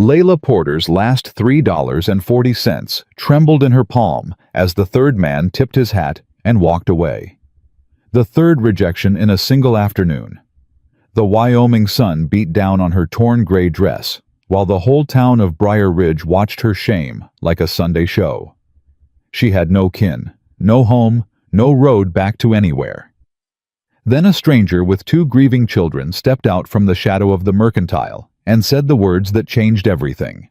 Layla Porter's last $3.40 trembled in her palm as the third man tipped his hat and walked away. The third rejection in a single afternoon. The Wyoming sun beat down on her torn gray dress, while the whole town of Briar Ridge watched her shame like a Sunday show. She had no kin, no home, no road back to anywhere. Then a stranger with 2 grieving children stepped out from the shadow of the mercantile and said the words that changed everything.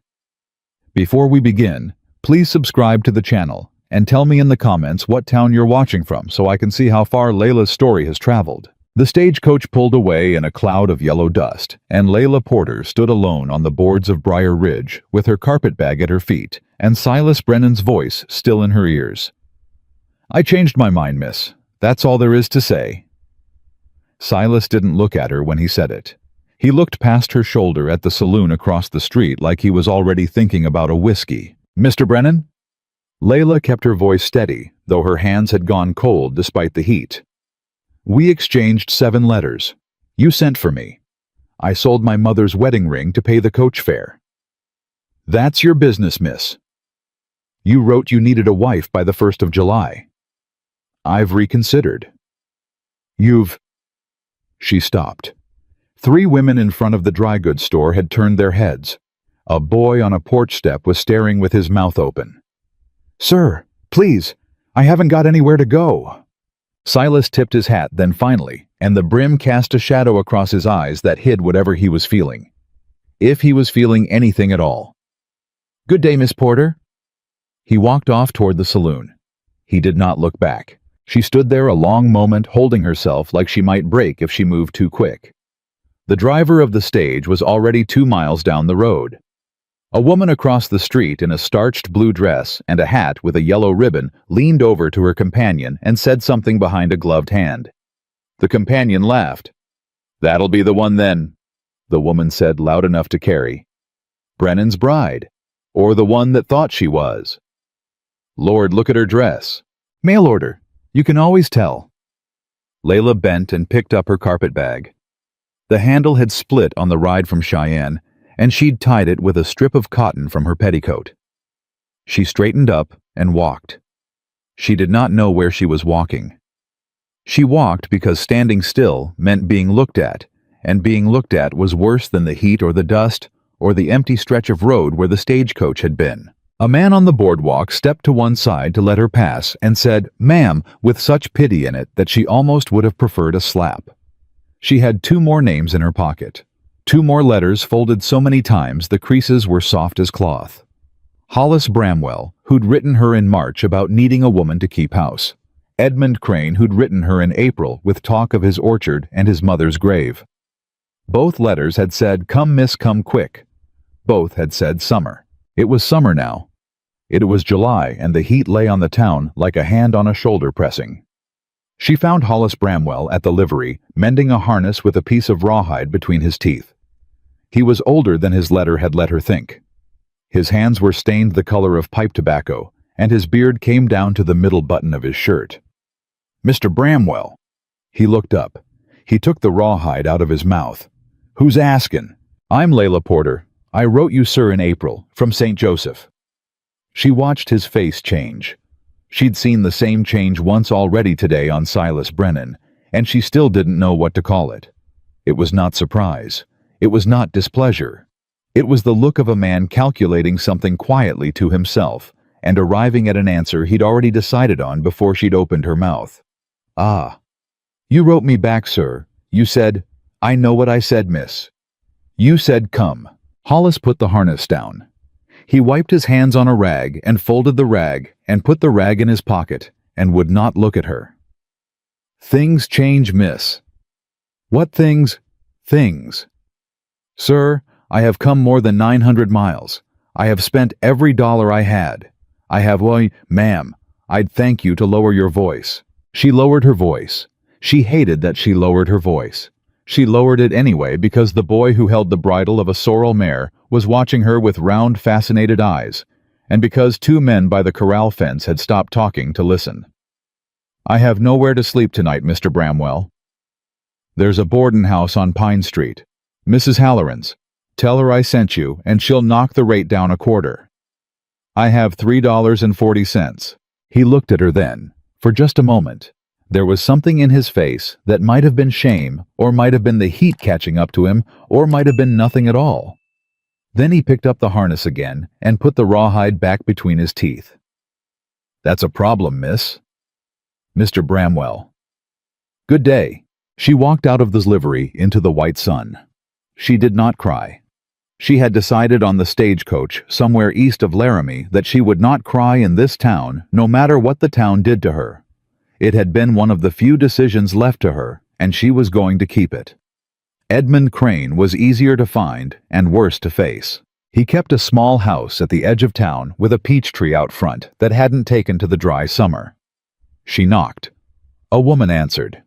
Before we begin, please subscribe to the channel and tell me in the comments what town you're watching from so I can see how far Layla's story has traveled. The stagecoach pulled away in a cloud of yellow dust, and Layla Porter stood alone on the boards of Briar Ridge with her carpetbag at her feet and Silas Brennan's voice still in her ears. "I changed my mind, miss. That's all there is to say." Silas didn't look at her when he said it. He looked past her shoulder at the saloon across the street like he was already thinking about a whiskey. "Mr. Brennan?" Layla kept her voice steady, though her hands had gone cold despite the heat. "We exchanged 7 letters. You sent for me. I sold my mother's wedding ring to pay the coach fare." "That's your business, miss. You wrote you needed a wife by the 1st of July. I've reconsidered. You've—" She stopped. 3 women in front of the dry goods store had turned their heads. A boy on a porch step was staring with his mouth open. "Sir, please, I haven't got anywhere to go." Silas tipped his hat then finally, and the brim cast a shadow across his eyes that hid whatever he was feeling. If he was feeling anything at all. "Good day, Miss Porter." He walked off toward the saloon. He did not look back. She stood there a long moment holding herself like she might break if she moved too quick. The driver of the stage was already 2 miles down the road. A woman across the street in a starched blue dress and a hat with a yellow ribbon leaned over to her companion and said something behind a gloved hand. The companion laughed. "That'll be the one then," the woman said loud enough to carry. "Brennan's bride, or the one that thought she was. Lord, look at her dress. Mail order. You can always tell." Layla bent and picked up her carpetbag. The handle had split on the ride from Cheyenne, and she'd tied it with a strip of cotton from her petticoat. She straightened up and walked. She did not know where she was walking. She walked because standing still meant being looked at, and being looked at was worse than the heat or the dust or the empty stretch of road where the stagecoach had been. A man on the boardwalk stepped to one side to let her pass and said, "Ma'am," with such pity in it that she almost would have preferred a slap. She had 2 more names in her pocket. 2 more letters folded so many times the creases were soft as cloth. Hollis Bramwell, who'd written her in March about needing a woman to keep house. Edmund Crane, who'd written her in April with talk of his orchard and his mother's grave. Both letters had said, "Come miss, come quick." Both had said summer. It was summer now. It was July, and the heat lay on the town like a hand on a shoulder pressing. She found Hollis Bramwell at the livery, mending a harness with a piece of rawhide between his teeth. He was older than his letter had let her think. His hands were stained the color of pipe tobacco, and his beard came down to the middle button of his shirt. "Mr. Bramwell." He looked up. He took the rawhide out of his mouth. "Who's askin'? I'm Layla Porter. I wrote you, sir, in April, from St. Joseph." She watched his face change. She'd seen the same change once already today on Silas Brennan, and she still didn't know what to call it. It was not surprise. It was not displeasure. It was the look of a man calculating something quietly to himself and arriving at an answer he'd already decided on before she'd opened her mouth. "Ah. You wrote me back, sir. You said—" "I know what I said, miss. You said come." Hollis put the harness down. He wiped his hands on a rag and folded the rag and put the rag in his pocket and would not look at her. "Things change, miss." "What things?" "Things. Sir, I have come more than 900 miles. I have spent every dollar I had. I have, well, ma'am, I'd thank you to lower your voice." She lowered her voice. She hated that she lowered her voice. She lowered it anyway because the boy who held the bridle of a sorrel mare was watching her with round, fascinated eyes, and because 2 men by the corral fence had stopped talking to listen. "I have nowhere to sleep tonight, Mr. Bramwell." "There's a boardin' house on Pine Street. Mrs. Halloran's. Tell her I sent you, and she'll knock the rate down a quarter. I have $3.40. He looked at her then, for just a moment. There was something in his face that might have been shame, or might have been the heat catching up to him, or might have been nothing at all. Then he picked up the harness again and put the rawhide back between his teeth. That's a problem, miss. Mr. Bramwell. Good day. She walked out of the livery into the white sun. She did not cry. She had decided on the stagecoach somewhere east of Laramie that she would not cry in this town no matter what the town did to her. It had been one of the few decisions left to her, and she was going to keep it. Edmund Crane was easier to find and worse to face. He kept a small house at the edge of town with a peach tree out front that hadn't taken to the dry summer. She knocked. A woman answered.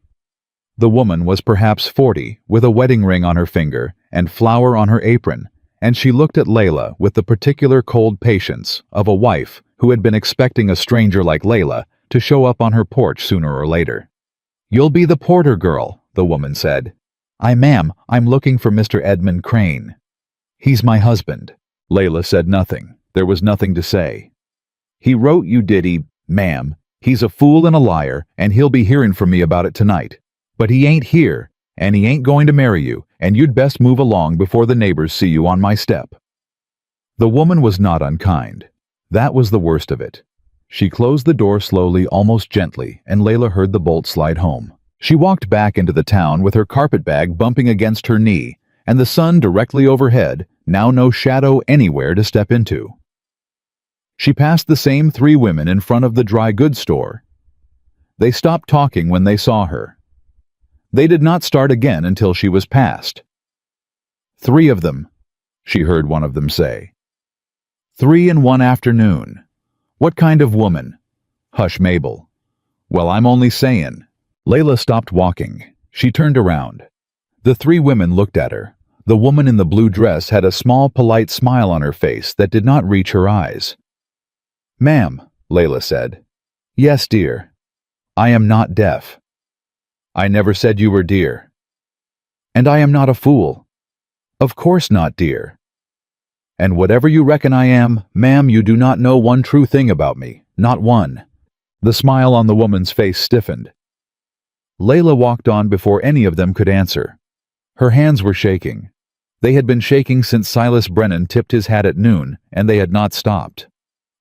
The woman was perhaps 40, with a wedding ring on her finger and flower on her apron, and she looked at Layla with the particular cold patience of a wife who had been expecting a stranger like Layla to show up on her porch sooner or later. You'll be the Porter girl, the woman said. Ma'am, I'm looking for Mr. Edmund Crane. He's my husband. Layla said nothing. There was nothing to say. He wrote you, did he? Ma'am, he's a fool and a liar, and he'll be hearing from me about it tonight. But he ain't here, and he ain't going to marry you, and you'd best move along before the neighbors see you on my step. The woman was not unkind. That was the worst of it. She closed the door slowly, almost gently, and Layla heard the bolt slide home. She walked back into the town with her carpetbag bumping against her knee, and the sun directly overhead, now no shadow anywhere to step into. She passed the same 3 women in front of the dry goods store. They stopped talking when they saw her. They did not start again until she was past. 3 of them, she heard one of them say. 3 in one afternoon. What kind of woman? Hush, Mabel. Well, I'm only saying. Layla stopped walking. She turned around. The 3 women looked at her. The woman in the blue dress had a small, polite smile on her face that did not reach her eyes. Ma'am, Layla said. Yes, dear. I am not deaf. I never said you were dear. And I am not a fool. Of course not, dear. And whatever you reckon I am, ma'am, you do not know one true thing about me. Not one. The smile on the woman's face stiffened. Layla walked on before any of them could answer. Her hands were shaking. They had been shaking since Silas Brennan tipped his hat at noon, and they had not stopped.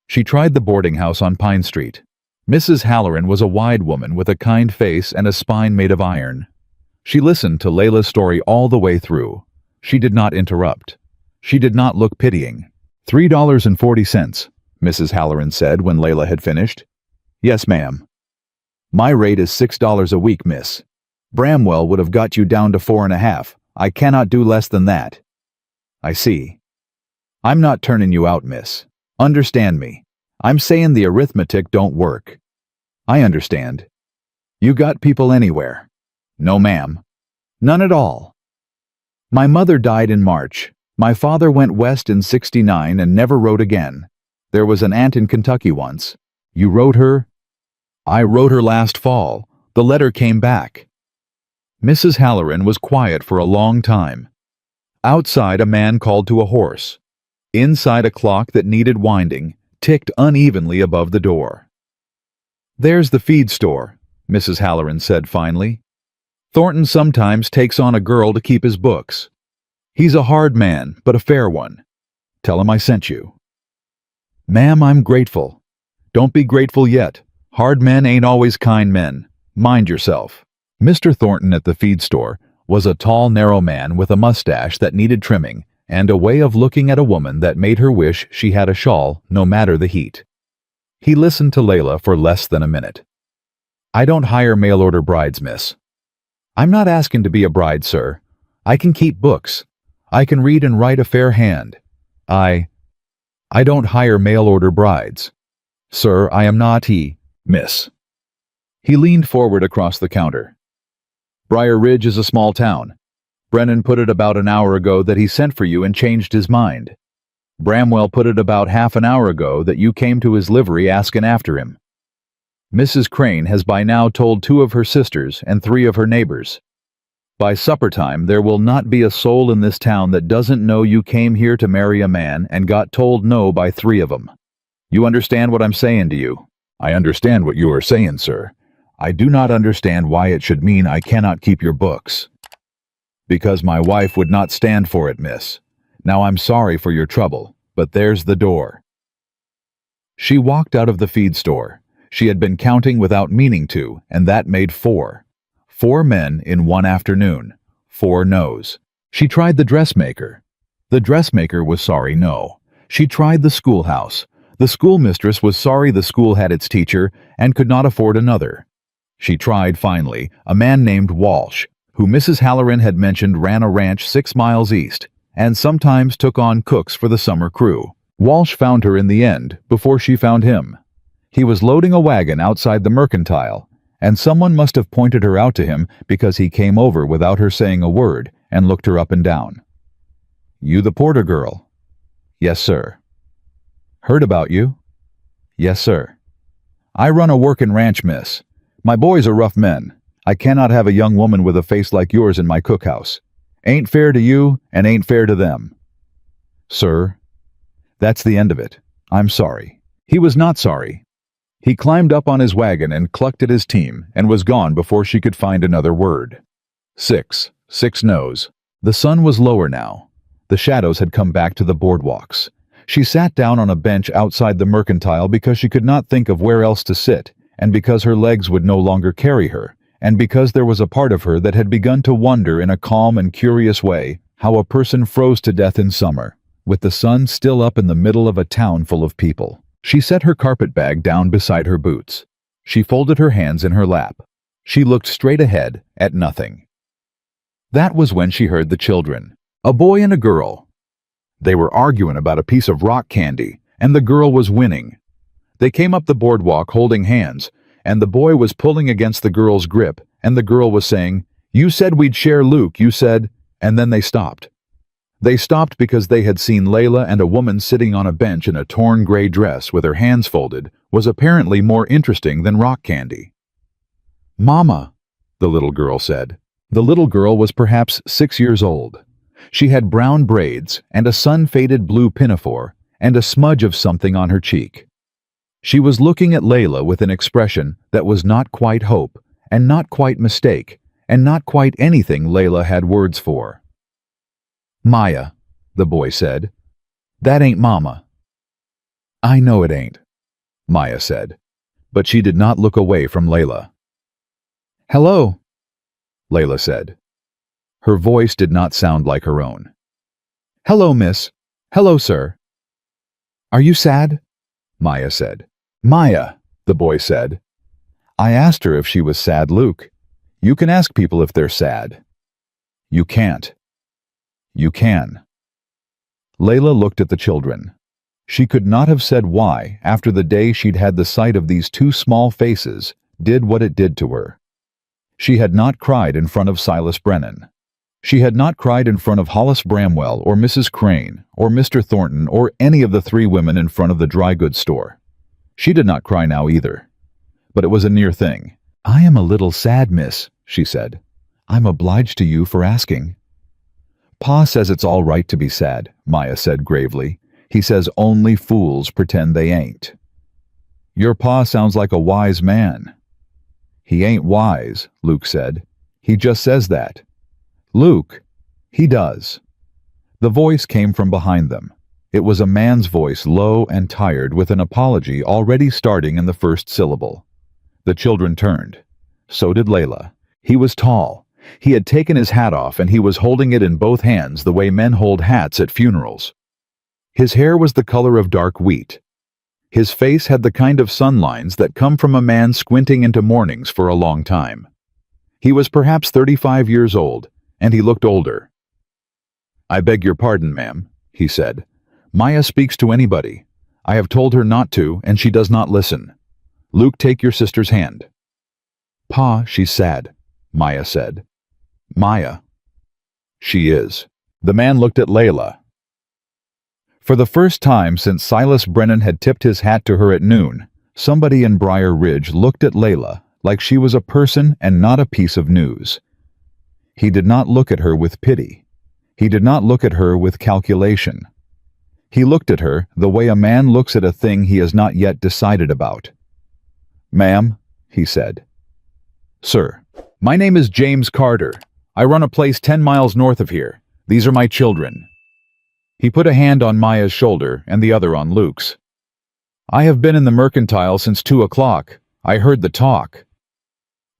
She tried the boarding house on Pine Street. Mrs. Halloran was a wide woman with a kind face and a spine made of iron. She listened to Layla's story all the way through. She did not interrupt. She did not look pitying. $3.40, Mrs. Halloran said when Layla had finished. Yes, ma'am. My rate is $6 a week, miss. Bramwell would have got you down to 4.5. I cannot do less than that. I see. I'm not turning you out, miss. Understand me. I'm saying the arithmetic don't work. I understand. You got people anywhere? No, ma'am. None at all. My mother died in March. My father went west in '69 and never wrote again. There was an aunt in Kentucky once. You wrote her? I wrote her last fall. The letter came back. Mrs. Halloran was quiet for a long time. Outside, a man called to a horse. Inside, a clock that needed winding ticked unevenly above the door. There's the feed store, Mrs. Halloran said finally. Thornton sometimes takes on a girl to keep his books. He's a hard man, but a fair one. Tell him I sent you. Ma'am, I'm grateful. Don't be grateful yet. Hard men ain't always kind men. Mind yourself. Mr. Thornton at the feed store was a tall, narrow man with a mustache that needed trimming and a way of looking at a woman that made her wish she had a shawl, no matter the heat. He listened to Layla for less than a minute. I don't hire mail-order brides, miss. I'm not asking to be a bride, sir. I can keep books. I can read and write a fair hand. I don't hire mail-order brides. Sir, I am not miss. He leaned forward across the counter. Briar Ridge is a small town. Brennan put it about an hour ago that he sent for you and changed his mind. Bramwell put it about half an hour ago that you came to his livery asking after him. Mrs. Crane has by now told 2 of her sisters and 3 of her neighbors. By supper time, there will not be a soul in this town that doesn't know you came here to marry a man and got told no by 3 of them. You understand what I'm saying to you? I understand what you are saying, sir. I do not understand why it should mean I cannot keep your books. Because my wife would not stand for it, miss. Now I'm sorry for your trouble, but there's the door. She walked out of the feed store. She had been counting without meaning to, and that made 4. 4 men in one afternoon. 4 no's. She tried the dressmaker. The dressmaker was sorry no. She tried the schoolhouse. The schoolmistress was sorry the school had its teacher and could not afford another. She tried, finally, a man named Walsh, who Mrs. Halloran had mentioned ran a ranch 6 miles east, and sometimes took on cooks for the summer crew. Walsh found her in the end, before she found him. He was loading a wagon outside the mercantile, and someone must have pointed her out to him because he came over without her saying a word and looked her up and down. You the porter girl? Yes, sir. Heard about you? Yes, sir. I run a workin' ranch, miss. My boys are rough men. I cannot have a young woman with a face like yours in my cookhouse. Ain't fair to you and ain't fair to them. Sir, that's the end of it. I'm sorry. He was not sorry. He climbed up on his wagon and clucked at his team and was gone before she could find another word. 6 no's. The sun was lower now. The shadows had come back to the boardwalks. She sat down on a bench outside the mercantile because she could not think of where else to sit, and because her legs would no longer carry her, and because there was a part of her that had begun to wonder in a calm and curious way how a person froze to death in summer, with the sun still up in the middle of a town full of people. She set her carpetbag down beside her boots. She folded her hands in her lap. She looked straight ahead at nothing. That was when she heard the children, a boy and a girl. They were arguing about a piece of rock candy, and the girl was winning. They came up the boardwalk holding hands, and the boy was pulling against the girl's grip, and the girl was saying, "You said we'd share Luke, you said," and then they stopped. They stopped because they had seen Layla, and a woman sitting on a bench in a torn gray dress with her hands folded was apparently more interesting than rock candy. "Mama," the little girl said. The little girl was perhaps 6 years old. She had brown braids and a sun-faded blue pinafore and a smudge of something on her cheek. She was looking at Layla with an expression that was not quite hope, and not quite mistake, and not quite anything Layla had words for. "Maya," the boy said. "That ain't Mama." "I know it ain't," Maya said, but she did not look away from Layla. "Hello," Layla said. Her voice did not sound like her own. "Hello, miss. Hello, sir." "Are you sad?" Maya said. "Maya," the boy said. "I asked her if she was sad, Luke. You can ask people if they're sad." "You can't." "You can." Layla looked at the children. She could not have said why, after the day she'd had the sight of these 2 small faces, did what it did to her. She had not cried in front of Silas Brennan. She had not cried in front of Hollis Bramwell or Mrs. Crane or Mr. Thornton or any of the 3 women in front of the dry goods store. She did not cry now either. But it was a near thing. "I am a little sad, miss," she said. "I'm obliged to you for asking." "Pa says it's all right to be sad," Maya said gravely. "He says only fools pretend they ain't." "Your pa sounds like a wise man." "He ain't wise," Luke said. "He just says that." "Luke, he does." The voice came from behind them. It was a man's voice, low and tired, with an apology already starting in the first syllable. The children turned. So did Layla. He was tall. He had taken his hat off and he was holding it in both hands the way men hold hats at funerals. His hair was the color of dark wheat. His face had the kind of sun lines that come from a man squinting into mornings for a long time. He was perhaps 35 years old, and he looked older. "I beg your pardon, ma'am," he said. "Maya speaks to anybody. I have told her not to, and she does not listen. Luke, take your sister's hand." "Pa, she's sad," Maya said. "Maya." "She is." The man looked at Layla. For the first time since Silas Brennan had tipped his hat to her at noon, somebody in Briar Ridge looked at Layla like she was a person and not a piece of news. He did not look at her with pity. He did not look at her with calculation. He looked at her the way a man looks at a thing he has not yet decided about. "Ma'am," he said. "Sir, my name is James Carter. I run a place 10 miles north of here. These are my children." He put a hand on Maya's shoulder and the other on Luke's. "I have been in the mercantile since 2 o'clock. I heard the talk."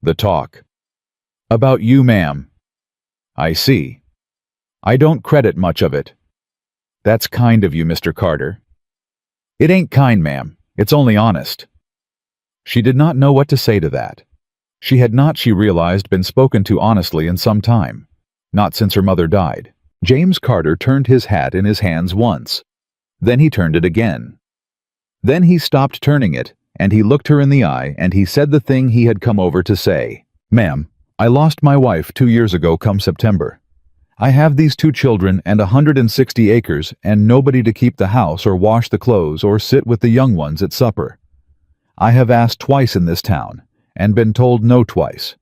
"The talk?" "About you, ma'am." "I see. I don't credit much of it." "That's kind of you, Mr. Carter." "It ain't kind, ma'am. It's only honest." She did not know what to say to that. She had not, she realized, been spoken to honestly in some time. Not since her mother died. James Carter turned his hat in his hands once. Then he turned it again. Then he stopped turning it, and he looked her in the eye, and he said the thing he had come over to say. "Ma'am, I lost my wife 2 years ago come September. I have these 2 children and 160 acres and nobody to keep the house or wash the clothes or sit with the young ones at supper. I have asked twice in this town, and been told no twice.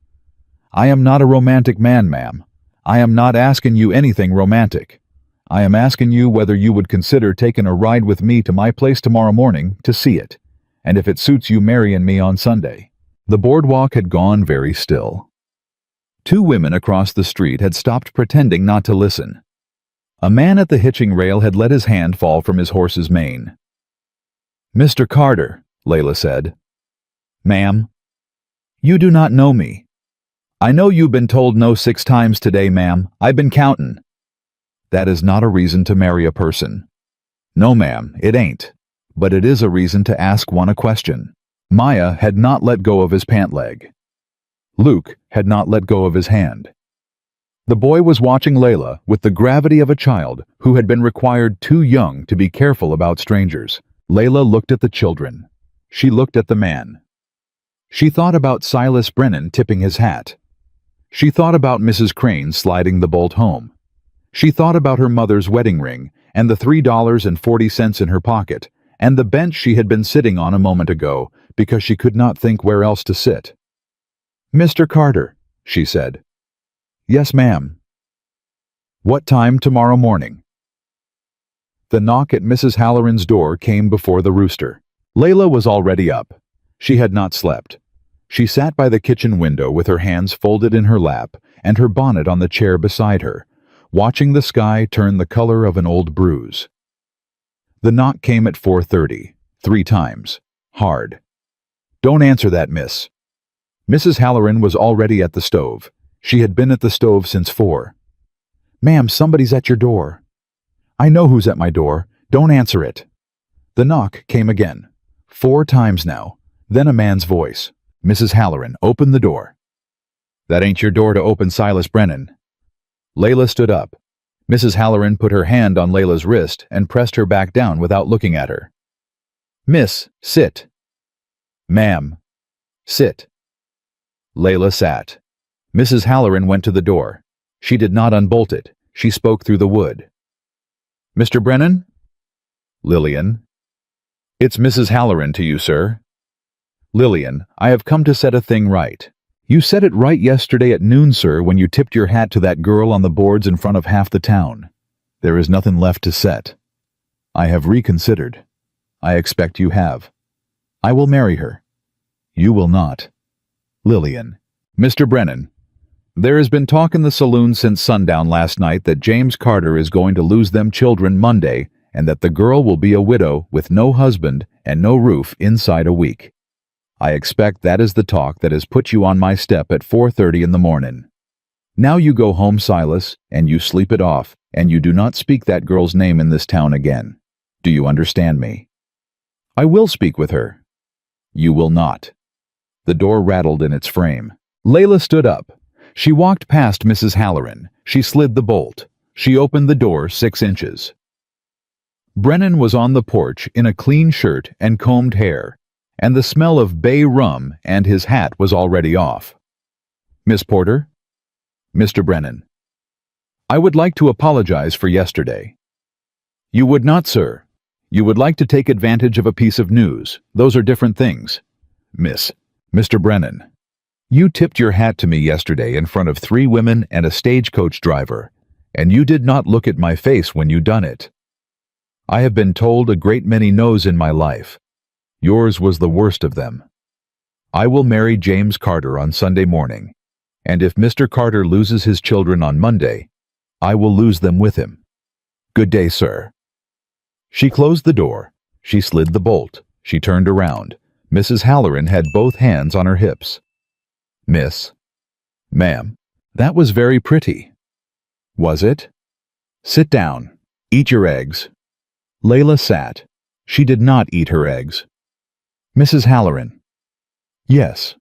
I am not a romantic man, ma'am. I am not asking you anything romantic. I am asking you whether you would consider taking a ride with me to my place tomorrow morning to see it, and if it suits you marrying me on Sunday." The boardwalk had gone very still. 2 women across the street had stopped pretending not to listen. A man at the hitching rail had let his hand fall from his horse's mane. "Mr. Carter," Layla said. "Ma'am." "You do not know me." "I know you've been told no 6 times today, ma'am. I've been countin'." "That is not a reason to marry a person." "No, ma'am, it ain't. But it is a reason to ask one a question." Maya had not let go of his pant leg. Luke had not let go of his hand. The boy was watching Layla with the gravity of a child who had been required too young to be careful about strangers. Layla looked at the children. She looked at the man. She thought about Silas Brennan tipping his hat. She thought about Mrs. Crane sliding the bolt home. She thought about her mother's wedding ring and the $3.40 in her pocket and the bench she had been sitting on a moment ago because she could not think where else to sit. "Mr. Carter," she said. "Yes, ma'am." "What time tomorrow morning?" The knock at Mrs. Halloran's door came before the rooster. Layla was already up. She had not slept. She sat by the kitchen window with her hands folded in her lap and her bonnet on the chair beside her, watching the sky turn the color of an old bruise. The knock came at 4:30, 3 times, hard. "Don't answer that, miss." Mrs. Halloran was already at the stove. She had been at the stove since 4. "Ma'am, somebody's at your door." "I know who's at my door. Don't answer it." The knock came again. 4 times now. Then a man's voice. "Mrs. Halloran, open the door." "That ain't your door to open, Silas Brennan." Layla stood up. Mrs. Halloran put her hand on Layla's wrist and pressed her back down without looking at her. "Miss, sit." "Ma'am." "Sit." Layla sat. Mrs. Halloran went to the door. She did not unbolt it. She spoke through the wood. "Mr. Brennan?" "Lillian." "It's Mrs. Halloran to you, sir." "Lillian, I have come to set a thing right. You set it right yesterday at noon, sir, when you tipped your hat to that girl on the boards in front of half the town. There is nothing left to set. I have reconsidered. I expect you have. I will marry her. You will not. Lillian." "Mr. Brennan, there has been talk in the saloon since sundown last night that James Carter is going to lose them children Monday and that the girl will be a widow with no husband and no roof inside a week. I expect that is the talk that has put you on my step at 4:30 in the morning. Now you go home, Silas, and you sleep it off, and you do not speak that girl's name in this town again. Do you understand me?" "I will speak with her." "You will not." The door rattled in its frame. Layla stood up. She walked past Mrs. Halloran. She slid the bolt. She opened the door 6 inches. Brennan was on the porch in a clean shirt and combed hair, and the smell of bay rum and his hat was already off. "Miss Porter?" "Mr. Brennan." "I would like to apologize for yesterday." "You would not, sir. You would like to take advantage of a piece of news. Those are different things." "Mr. Brennan." You tipped your hat to me yesterday in front of 3 women and a stagecoach driver, and you did not look at my face when you done it. I have been told a great many no's in my life. Yours was the worst of them. I will marry James Carter on Sunday morning, and if Mr. Carter loses his children on Monday, I will lose them with him. Good day, sir." She closed the door. She slid the bolt. She turned around. Mrs. Halloran had both hands on her hips. "Miss." "Ma'am, that was very pretty." "Was it?" "Sit down. Eat your eggs." Layla sat. She did not eat her eggs. "Mrs. Halloran." "Yes."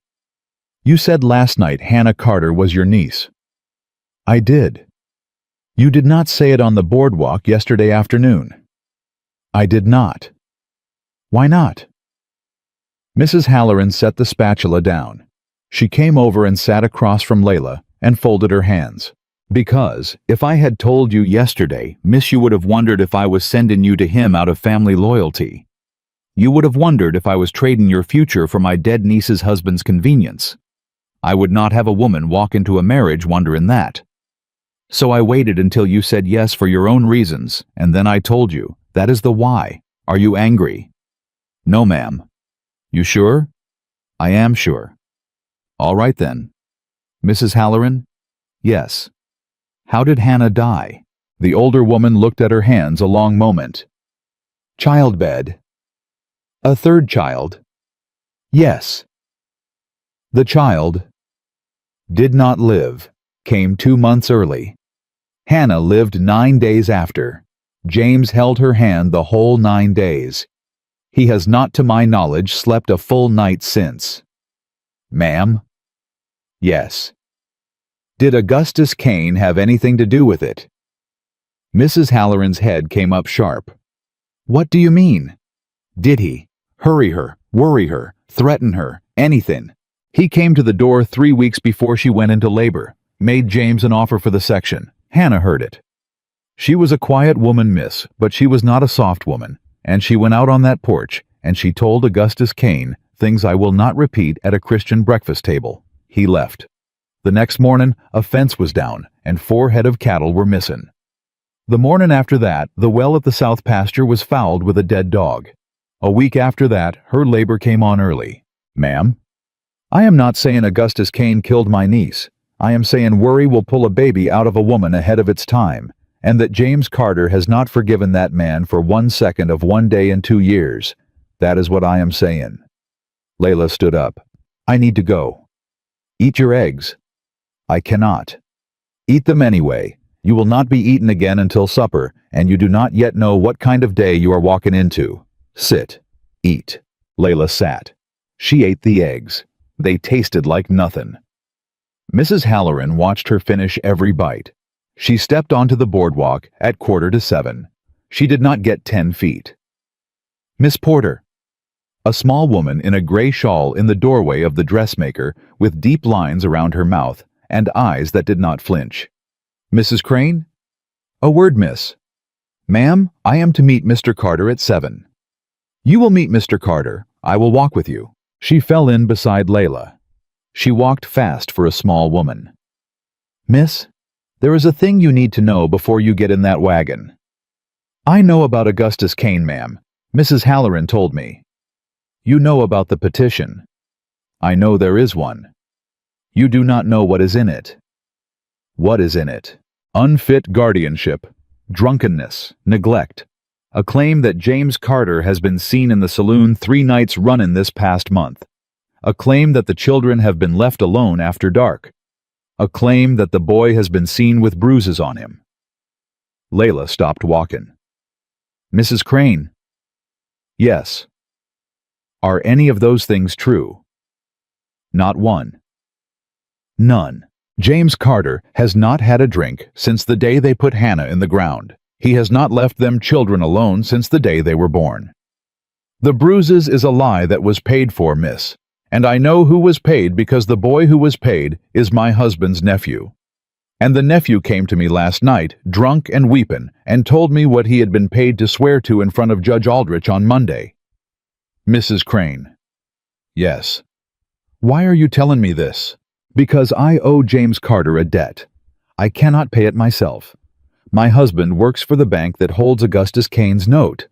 "You said last night Hannah Carter was your niece." "I did." "You did not say it on the boardwalk yesterday afternoon." "I did not." "Why not?" Mrs. Halloran set the spatula down. She came over and sat across from Layla and folded her hands. "Because, if I had told you yesterday, miss, you would have wondered if I was sending you to him out of family loyalty. You would have wondered if I was trading your future for my dead niece's husband's convenience. I would not have a woman walk into a marriage wondering that. So I waited until you said yes for your own reasons, and then I told you. That is the why. Are you angry?" "No, ma'am." "You sure?" "I am sure." "All right then." "Mrs. Halloran?" "Yes." "How did Hannah die?" The older woman looked at her hands a long moment. "Childbed." "A third child?" "Yes." "The child did not live, came 2 months early. Hannah lived 9 days after. James held her hand the whole 9 days. He has not, to my knowledge, slept a full night since." "Ma'am?" "Yes." "Did Augustus Kane have anything to do with it?" Mrs. Halloran's head came up sharp. "What do you mean? Did he hurry her, worry her, threaten her, anything? He came to the door 3 weeks before she went into labor, made James an offer for the section. Hannah heard it. She was a quiet woman, miss, but she was not a soft woman, and she went out on that porch, and she told Augustus Kane things I will not repeat at a Christian breakfast table. He left. The next morning, a fence was down, and 4 head of cattle were missing. The morning after that, the well at the south pasture was fouled with a dead dog. A week after that, her labor came on early. Ma'am? I am not saying Augustus Kane killed my niece. I am saying worry will pull a baby out of a woman ahead of its time, and that James Carter has not forgiven that man for 1 second of 1 day in 2 years. That is what I am saying. Layla stood up. I need to go. Eat your eggs. I cannot. Eat them anyway. You will not be eaten again until supper, and you do not yet know what kind of day you are walking into. Sit. Eat. Layla sat. She ate the eggs. They tasted like nothing. Mrs. Halloran watched her finish every bite. She stepped onto the boardwalk at 6:45. She did not get 10 feet. Miss Porter. A small woman in a gray shawl in the doorway of the dressmaker with deep lines around her mouth and eyes that did not flinch. Mrs. Crane? A word, miss. Ma'am, I am to meet Mr. Carter at 7. You will meet Mr. Carter. I will walk with you. She fell in beside Layla. She walked fast for a small woman. Miss, there is a thing you need to know before you get in that wagon. I know about Augustus Kane, ma'am. Mrs. Halloran told me. You know about the petition. I know there is one. You do not know what is in it. What is in it? Unfit guardianship, drunkenness, neglect. A claim that James Carter has been seen in the saloon 3 nights running this past month. A claim that the children have been left alone after dark. A claim that the boy has been seen with bruises on him. Layla stopped walking. Mrs. Crane. Yes. Are any of those things true? Not one. None. James Carter has not had a drink since the day they put Hannah in the ground. He has not left them children alone since the day they were born. The bruises is a lie that was paid for, miss. And I know who was paid because the boy who was paid is my husband's nephew. And the nephew came to me last night, drunk and weeping, and told me what he had been paid to swear to in front of Judge Aldrich on Monday. Mrs. Crane. Yes. Why are you telling me this? Because I owe James Carter a debt. I cannot pay it myself. My husband works for the bank that holds Augustus Cain's note.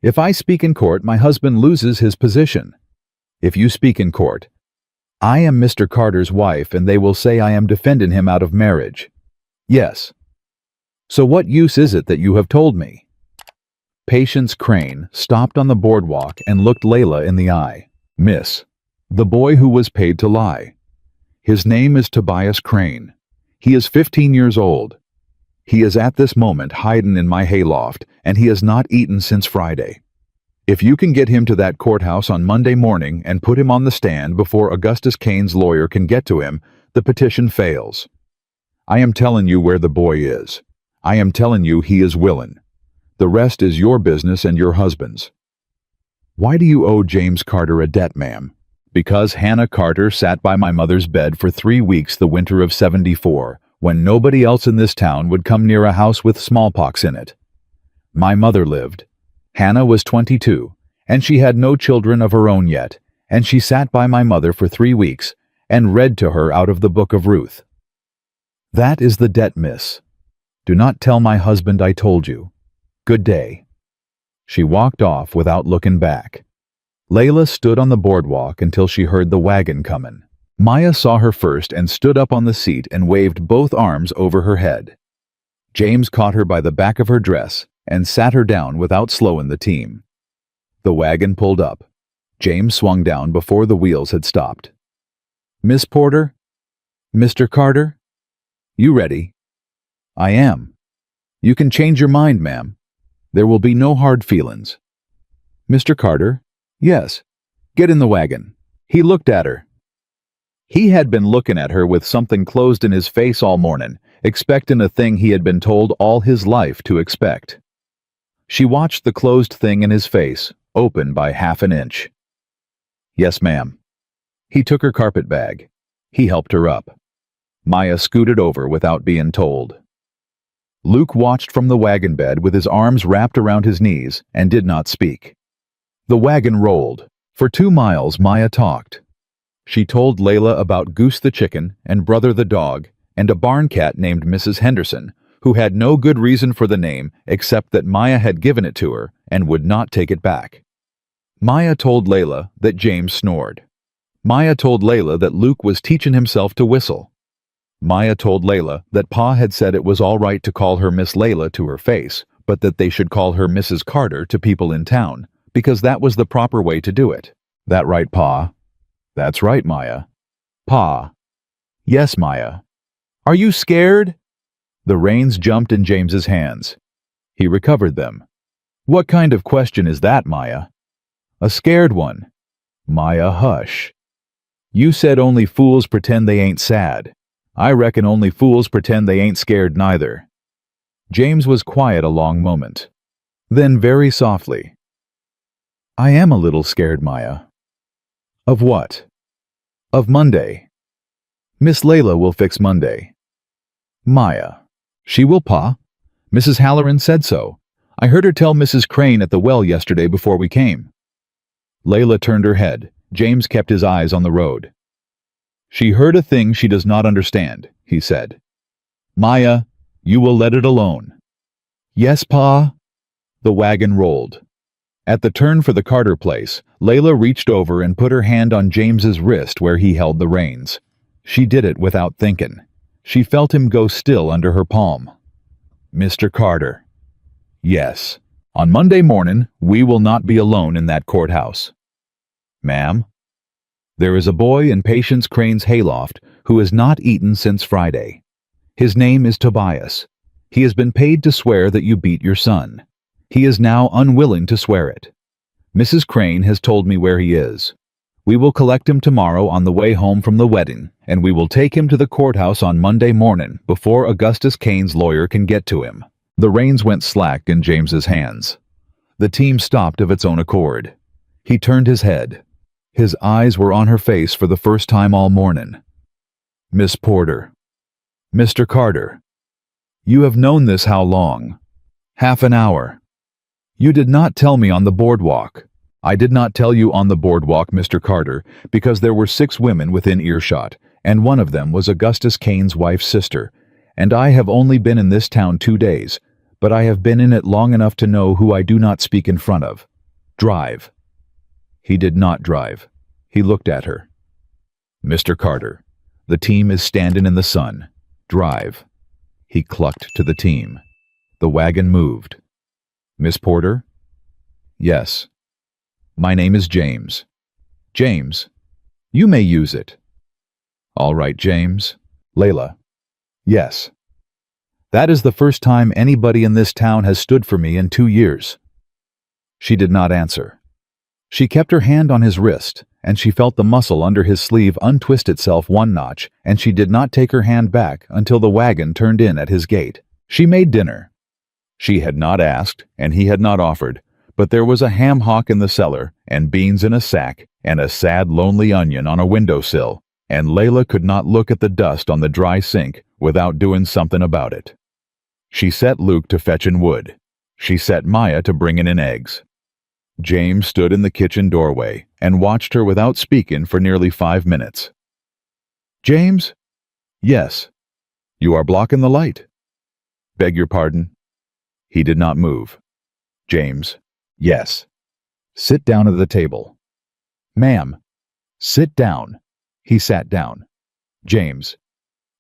If I speak in court, my husband loses his position. If you speak in court, I am Mr. Carter's wife, and they will say I am defending him out of marriage. Yes. So what use is it that you have told me? Patience Crane stopped on the boardwalk and looked Layla in the eye. Miss, the boy who was paid to lie. His name is Tobias Crane. He is 15 years old. He is at this moment hiding in my hayloft, and he has not eaten since Friday. If you can get him to that courthouse on Monday morning and put him on the stand before Augustus Cain's lawyer can get to him, the petition fails. I am telling you where the boy is. I am telling you he is willing. The rest is your business and your husband's. Why do you owe James Carter a debt, ma'am? Because Hannah Carter sat by my mother's bed for 3 weeks the winter of '74, when nobody else in this town would come near a house with smallpox in it. My mother lived. Hannah was 22, and she had no children of her own yet, and she sat by my mother for 3 weeks and read to her out of the book of Ruth. That is the debt, miss. Do not tell my husband I told you. Good day. She walked off without looking back. Layla stood on the boardwalk until she heard the wagon coming. Maya saw her first and stood up on the seat and waved both arms over her head. James caught her by the back of her dress and sat her down without slowing the team. The wagon pulled up. James swung down before the wheels had stopped. Miss Porter? Mr. Carter? You ready? I am. You can change your mind, ma'am. There will be no hard feelings. Mr. Carter? Yes. Get in the wagon. He looked at her. He had been looking at her with something closed in his face all morning, expecting a thing he had been told all his life to expect. She watched the closed thing in his face, open by half an inch. Yes, ma'am. He took her carpet bag. He helped her up. Maya scooted over without being told. Luke watched from the wagon bed with his arms wrapped around his knees and did not speak. The wagon rolled. For 2 miles, Maya talked. She told Layla about Goose the chicken and Brother the dog and a barn cat named Mrs. Henderson, who had no good reason for the name except that Maya had given it to her and would not take it back. Maya told Layla that James snored. Maya told Layla that Luke was teaching himself to whistle. Maya told Layla that Pa had said it was all right to call her Miss Layla to her face, but that they should call her Mrs. Carter to people in town, because that was the proper way to do it. That right, Pa? That's right, Maya. Pa. Yes, Maya. Are you scared? The reins jumped in James's hands. He recovered them. What kind of question is that, Maya? A scared one. Maya, hush. You said only fools pretend they ain't sad. I reckon only fools pretend they ain't scared neither. James was quiet a long moment. Then very softly. I am a little scared, Maya. Of what? Of Monday. Miss Layla will fix Monday. Maya. She will, Pa. Mrs. Halloran said so. I heard her tell Mrs. Crane at the well yesterday before we came. Layla turned her head. James kept his eyes on the road. She heard a thing she does not understand, he said. Maya, you will let it alone. Yes, Pa. The wagon rolled. At the turn for the Carter place, Layla reached over and put her hand on James's wrist where he held the reins. She did it without thinking. She felt him go still under her palm. Mr. Carter. Yes. On Monday morning, we will not be alone in that courthouse. Ma'am? There is a boy in Patience Crane's hayloft who has not eaten since Friday. His name is Tobias. He has been paid to swear that you beat your son. He is now unwilling to swear it. Mrs. Crane has told me where he is. We will collect him tomorrow on the way home from the wedding, and we will take him to the courthouse on Monday morning before Augustus Cain's lawyer can get to him. The reins went slack in James's hands. The team stopped of its own accord. He turned his head. His eyes were on her face for the first time all morning. Miss Porter. Mr. Carter. You have known this how long? Half an hour. You did not tell me on the boardwalk. I did not tell you on the boardwalk, Mr. Carter, because there were 6 women within earshot, and one of them was Augustus Cain's wife's sister, and I have only been in this town 2 days, but I have been in it long enough to know who I do not speak in front of. Drive." He did not drive. He looked at her. "Mr. Carter, the team is standing in the sun. Drive." He clucked to the team. The wagon moved. "Miss Porter?" "Yes." "My name is James." "James? You may use it." "All right, James." "Layla?" "Yes." "That is the first time anybody in this town has stood for me in 2 years." She did not answer. She kept her hand on his wrist, and she felt the muscle under his sleeve untwist itself 1 notch, and she did not take her hand back until the wagon turned in at his gate. She made dinner. She had not asked, and he had not offered, but there was a ham hock in the cellar, and beans in a sack, and a sad, lonely onion on a windowsill, and Layla could not look at the dust on the dry sink without doing something about it. She set Luke to fetching wood. She set Maya to bringing in eggs. James stood in the kitchen doorway and watched her without speaking for nearly 5 minutes. "James?" "Yes." "You are blocking the light." "Beg your pardon?" He did not move. "James?" "Yes." "Sit down at the table." "Ma'am." "Sit down." He sat down. "James?"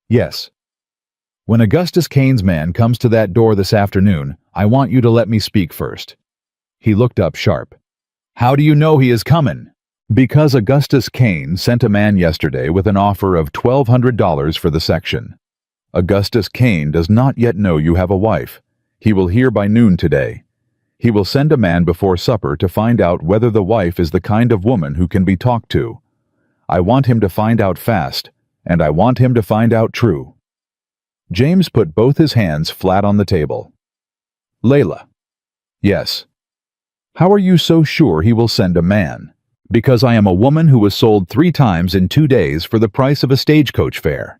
"Yes." "When Augustus Cain's man comes to that door this afternoon, I want you to let me speak first." He looked up sharp. "How do you know he is coming?" "Because Augustus Cain sent a man yesterday with an offer of $1,200 for the section. Augustus Cain does not yet know you have a wife. He will hear by noon today. He will send a man before supper to find out whether the wife is the kind of woman who can be talked to. I want him to find out fast, and I want him to find out true." James put both his hands flat on the table. "Layla?" "Yes." "How are you so sure he will send a man?" "Because I am a woman who was sold 3 times in 2 days for the price of a stagecoach fare.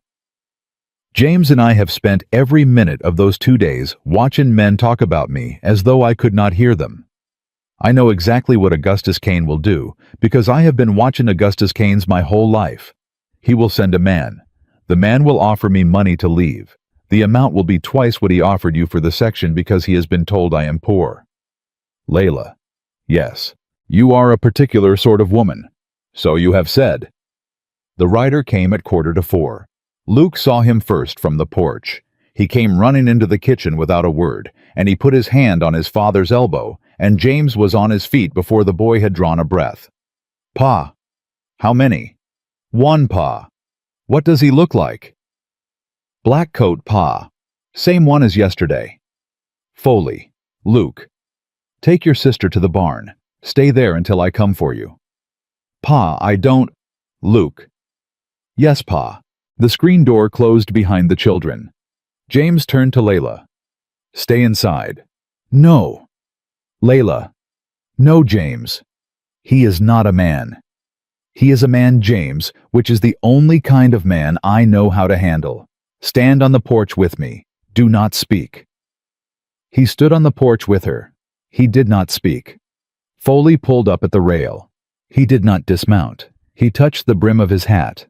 James and I have spent every minute of those 2 days watching men talk about me as though I could not hear them. I know exactly what Augustus Cain will do, because I have been watching Augustus Cain's my whole life. He will send a man. The man will offer me money to leave. The amount will be twice what he offered you for the section because he has been told I am poor." "Layla?" "Yes. You are a particular sort of woman." "So you have said." The rider came at 3:45. Luke saw him first from the porch. He came running into the kitchen without a word, and he put his hand on his father's elbow, and James was on his feet before the boy had drawn a breath. "Pa." "How many?" "1, Pa." "What does he look like?" "Black coat, Pa. Same one as yesterday." Foley. "Luke. Take your sister to the barn. Stay there until I come for you." "Pa, I don't—" Luke. "Yes, Pa." The screen door closed behind the children. James turned to Layla. "Stay inside." "No." Layla. "No, James. He is not a man. He is a man, James, which is the only kind of man I know how to handle. Stand on the porch with me. Do not speak." He stood on the porch with her. He did not speak. Foley pulled up at the rail. He did not dismount. He touched the brim of his hat.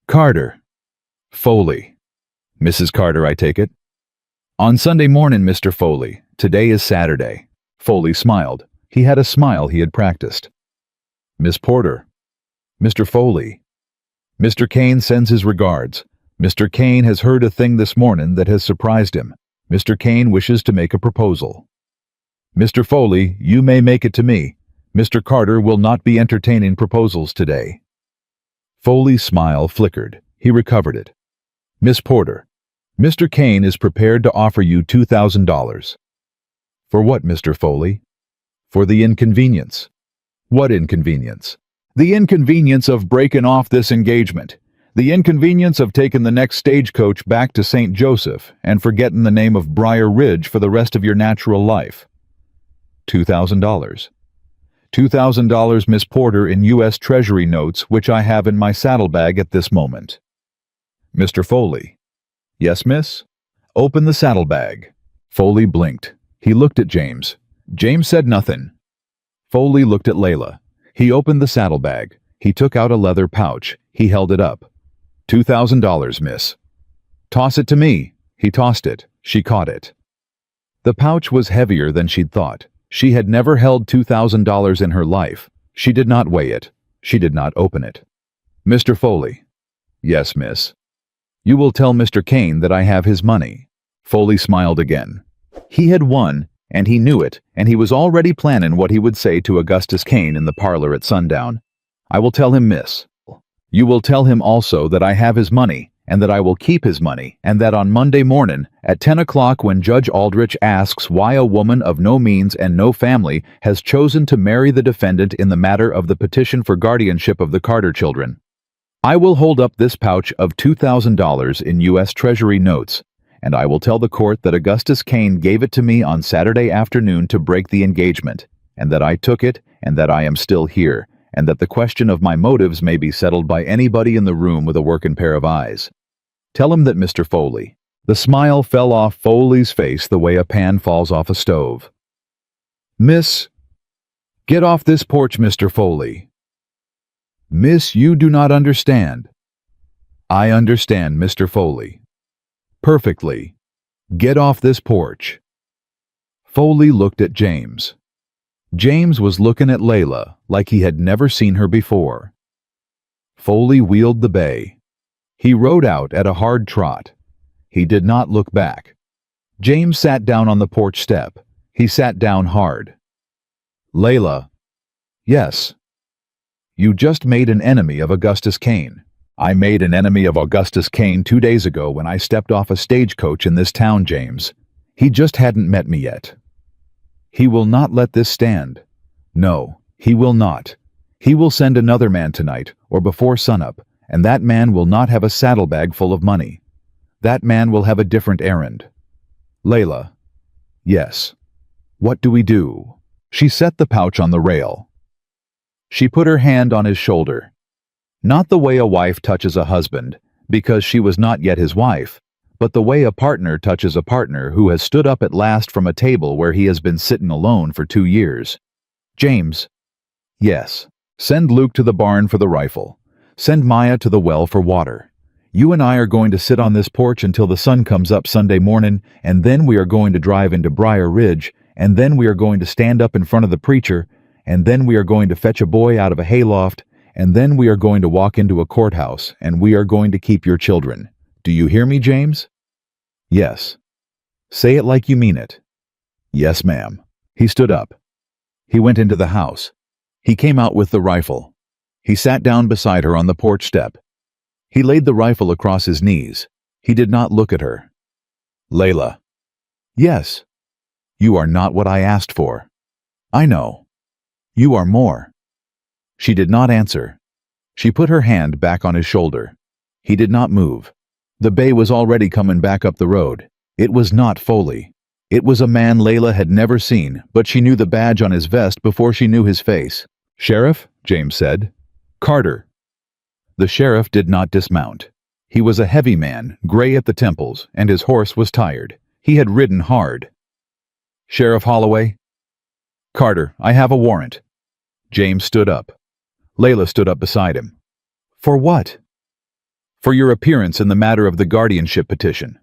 "Carter." "Foley." "Mrs. Carter, I take it?" "On Sunday morning, Mr. Foley. Today is Saturday." Foley smiled. He had a smile he had practiced. "Miss Porter." "Mr. Foley." "Mr. Cain sends his regards. Mr. Cain has heard a thing this morning that has surprised him. Mr. Cain wishes to make a proposal." "Mr. Foley, you may make it to me. Mr. Carter will not be entertaining proposals today." Foley's smile flickered. He recovered it. "Miss Porter, Mr. Cain is prepared to offer you $2,000. "For what, Mr. Foley?" "For the inconvenience." "What inconvenience?" "The inconvenience of breaking off this engagement. The inconvenience of taking the next stagecoach back to St. Joseph and forgetting the name of Briar Ridge for the rest of your natural life." $2,000. $2,000, Miss Porter, in U.S. Treasury notes, which I have in my saddlebag at this moment. "Mr. Foley." "Yes, miss?" "Open the saddlebag." Foley blinked. He looked at James. James said nothing. Foley looked at Layla. He opened the saddlebag. He took out a leather pouch. He held it up. $2,000, miss." "Toss it to me." He tossed it. She caught it. The pouch was heavier than she'd thought. She had never held $2,000 in her life. She did not weigh it. She did not open it. "Mr. Foley." "Yes, miss." "You will tell Mr. Kane that I have his money." Foley smiled again. He had won, and he knew it, and he was already planning what he would say to Augustus Kane in the parlor at sundown. "I will tell him, miss. You will tell him also that I have his money, and that I will keep his money, and that on Monday morning, at 10 o'clock, when Judge Aldrich asks why a woman of no means and no family has chosen to marry the defendant in the matter of the petition for guardianship of the Carter children, I will hold up this pouch of $2,000 in U.S. Treasury notes, and I will tell the court that Augustus Kane gave it to me on Saturday afternoon to break the engagement, and that I took it, and that I am still here, and that the question of my motives may be settled by anybody in the room with a working pair of eyes. Tell him that, Mr. Foley." The smile fell off Foley's face the way a pan falls off a stove. "Miss, get off this porch, Mr. Foley." "Miss, you do not understand." "I understand, Mr. Foley. Perfectly. Get off this porch." Foley looked at James. James was looking at Layla like he had never seen her before. Foley wheeled the bay. He rode out at a hard trot. He did not look back. James sat down on the porch step. He sat down hard. "Layla." "Yes." "You just made an enemy of Augustus Kane." "I made an enemy of Augustus Kane 2 days ago when I stepped off a stagecoach in this town, James. He just hadn't met me yet." "He will not let this stand." "No, he will not. He will send another man tonight, or before sunup, and that man will not have a saddlebag full of money. That man will have a different errand." "Layla." "Yes." "What do we do?" She set the pouch on the rail. She put her hand on his shoulder. Not the way a wife touches a husband, because she was not yet his wife, but the way a partner touches a partner who has stood up at last from a table where he has been sitting alone for 2 years. "James." "Yes." "Send Luke to the barn for the rifle. Send Maya to the well for water. You and I are going to sit on this porch until the sun comes up Sunday morning, and then we are going to drive into Briar Ridge, and then we are going to stand up in front of the preacher, and then we are going to fetch a boy out of a hayloft, and then we are going to walk into a courthouse, and we are going to keep your children. Do you hear me, James?" "Yes." "Say it like you mean it." "Yes, ma'am." He stood up. He went into the house. He came out with the rifle. He sat down beside her on the porch step. He laid the rifle across his knees. He did not look at her. "Layla." "Yes." "You are not what I asked for." "I know." "You are more." She did not answer. She put her hand back on his shoulder. He did not move. The bay was already coming back up the road. It was not Foley. It was a man Layla had never seen, but she knew the badge on his vest before she knew his face. "Sheriff," James said. "Carter." The sheriff did not dismount. He was a heavy man, gray at the temples, and his horse was tired. He had ridden hard. "Sheriff Holloway?" "Carter, I have a warrant." James stood up. Layla stood up beside him. "For what?" "For your appearance in the matter of the guardianship petition.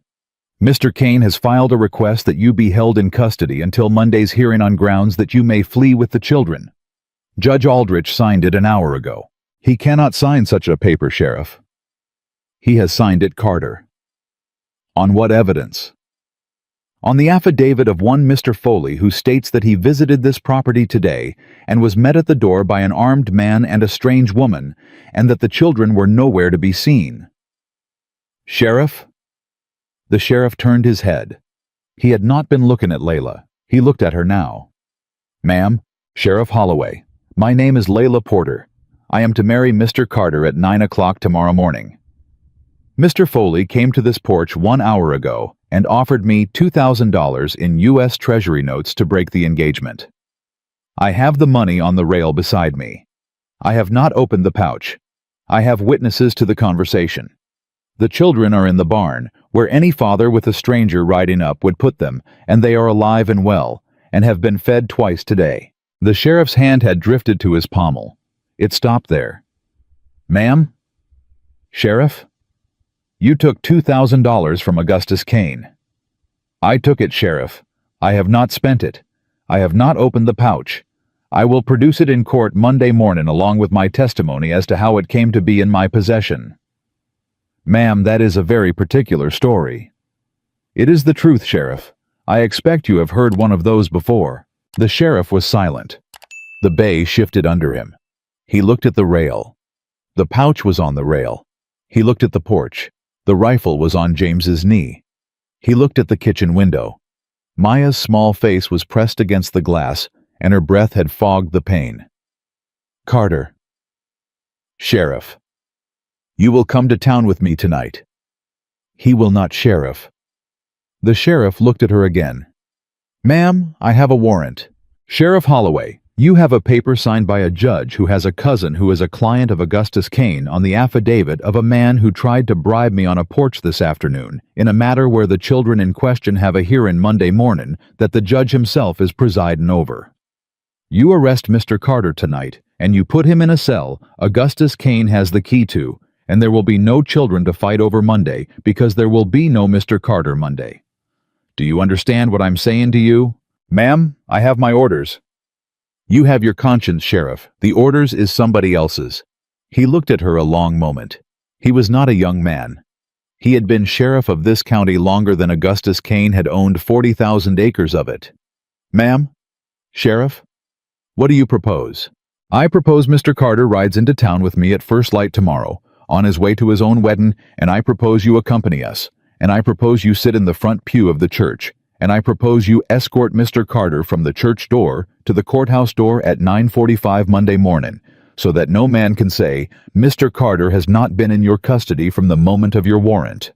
Mr. Kane has filed a request that you be held in custody until Monday's hearing on grounds that you may flee with the children. Judge Aldrich signed it an hour ago. He cannot sign such a paper, Sheriff." "He has signed it, Carter." "On what evidence?" "On the affidavit of one Mr. Foley, who states that he visited this property today and was met at the door by an armed man and a strange woman, and that the children were nowhere to be seen." "Sheriff?" The sheriff turned his head. He had not been looking at Layla. He looked at her now. "Ma'am, Sheriff Holloway, my name is Layla Porter. I am to marry Mr. Carter at 9 o'clock tomorrow morning. Mr. Foley came to this porch 1 hour ago and offered me $2,000 in U.S. Treasury notes to break the engagement. I have the money on the rail beside me. I have not opened the pouch. I have witnesses to the conversation. The children are in the barn, where any father with a stranger riding up would put them, and they are alive and well, and have been fed twice today." The sheriff's hand had drifted to his pommel. It stopped there. "Ma'am?" "Sheriff?" You took $2,000 from Augustus Kane. I took it, Sheriff. I have not spent it. I have not opened the pouch. I will produce it in court Monday morning along with my testimony as to how it came to be in my possession. Ma'am, that is a very particular story. It is the truth, Sheriff. I expect you have heard one of those before. The sheriff was silent. The bay shifted under him. He looked at the rail. The pouch was on the rail. He looked at the porch. The rifle was on James's knee. He looked at the kitchen window. Maya's small face was pressed against the glass, and her breath had fogged the pane. Carter. Sheriff. You will come to town with me tonight. He will not, Sheriff. The sheriff looked at her again. Ma'am, I have a warrant. Sheriff Holloway, you have a paper signed by a judge who has a cousin who is a client of Augustus Kane on the affidavit of a man who tried to bribe me on a porch this afternoon in a matter where the children in question have a hearing Monday morning that the judge himself is presiding over. You arrest Mr. Carter tonight, and you put him in a cell Augustus Kane has the key to, and there will be no children to fight over Monday because there will be no Mr. Carter Monday. Do you understand what I'm saying to you? Ma'am, I have my orders. You have your conscience, Sheriff. The orders is somebody else's. He looked at her a long moment. He was not a young man. He had been sheriff of this county longer than Augustus Kane had owned 40,000 acres of it. Ma'am? Sheriff? What do you propose? I propose Mr. Carter rides into town with me at first light tomorrow, on his way to his own wedding, and I propose you accompany us, and I propose you sit in the front pew of the church, and I propose you escort Mr. Carter from the church door to the courthouse door at 9:45 Monday morning, so that no man can say, Mr. Carter has not been in your custody from the moment of your warrant.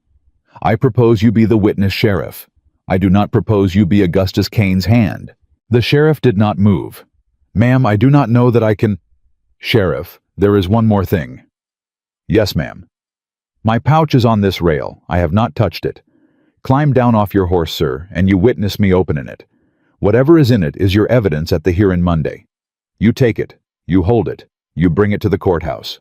I propose you be the witness, Sheriff. I do not propose you be Augustus Kane's hand. The sheriff did not move. Ma'am, I do not know that I can... Sheriff, there is one more thing. Yes, ma'am. My pouch is on this rail. I have not touched it. Climb down off your horse, sir, and you witness me opening it. Whatever is in it is your evidence at the hearing Monday. You take it. You hold it. You bring it to the courthouse.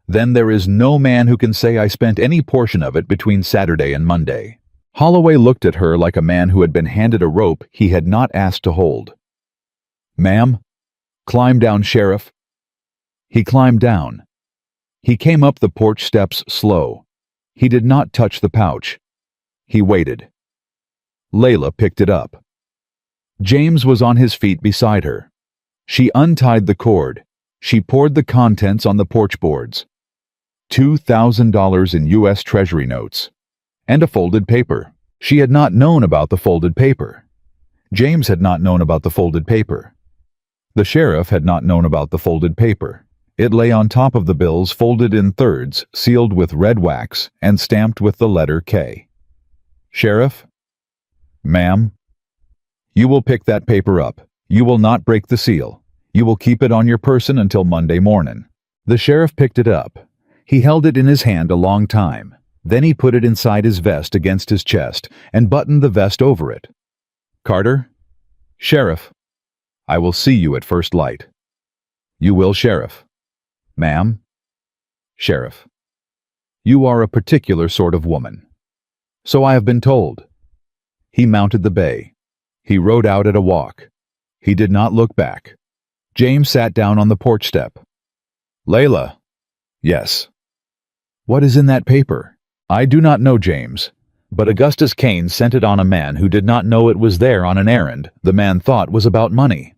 Then there is no man who can say I spent any portion of it between Saturday and Monday. Holloway looked at her like a man who had been handed a rope he had not asked to hold. Ma'am? Climb down, Sheriff. He climbed down. He came up the porch steps slow. He did not touch the pouch. He waited. Layla picked it up. James was on his feet beside her. She untied the cord. She poured the contents on the porch boards. $2,000 in U.S. Treasury notes. And a folded paper. She had not known about the folded paper. James had not known about the folded paper. The sheriff had not known about the folded paper. It lay on top of the bills folded in thirds, sealed with red wax, and stamped with the letter K. Sheriff? Ma'am? You will pick that paper up. You will not break the seal. You will keep it on your person until Monday morning. The sheriff picked it up. He held it in his hand a long time. Then he put it inside his vest against his chest and buttoned the vest over it. Carter? Sheriff? I will see you at first light. You will, Sheriff. Ma'am? Sheriff. You are a particular sort of woman. So I have been told. He mounted the bay. He rode out at a walk. He did not look back. James sat down on the porch step. Layla. Yes. What is in that paper? I do not know, James. But Augustus Kane sent it on a man who did not know it was there on an errand the man thought was about money.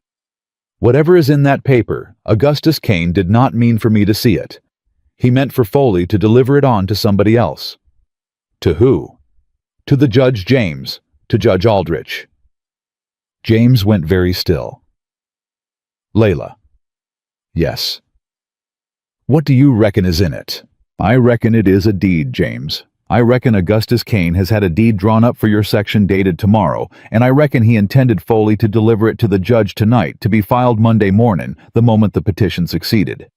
Whatever is in that paper, Augustus Kane did not mean for me to see it. He meant for Foley to deliver it on to somebody else. To who? To the Judge James, to Judge Aldrich. James went very still. Layla. Yes. What do you reckon is in it? I reckon it is a deed, James. I reckon Augustus Kane has had a deed drawn up for your section dated tomorrow, and I reckon he intended Foley to deliver it to the judge tonight to be filed Monday morning, the moment the petition succeeded.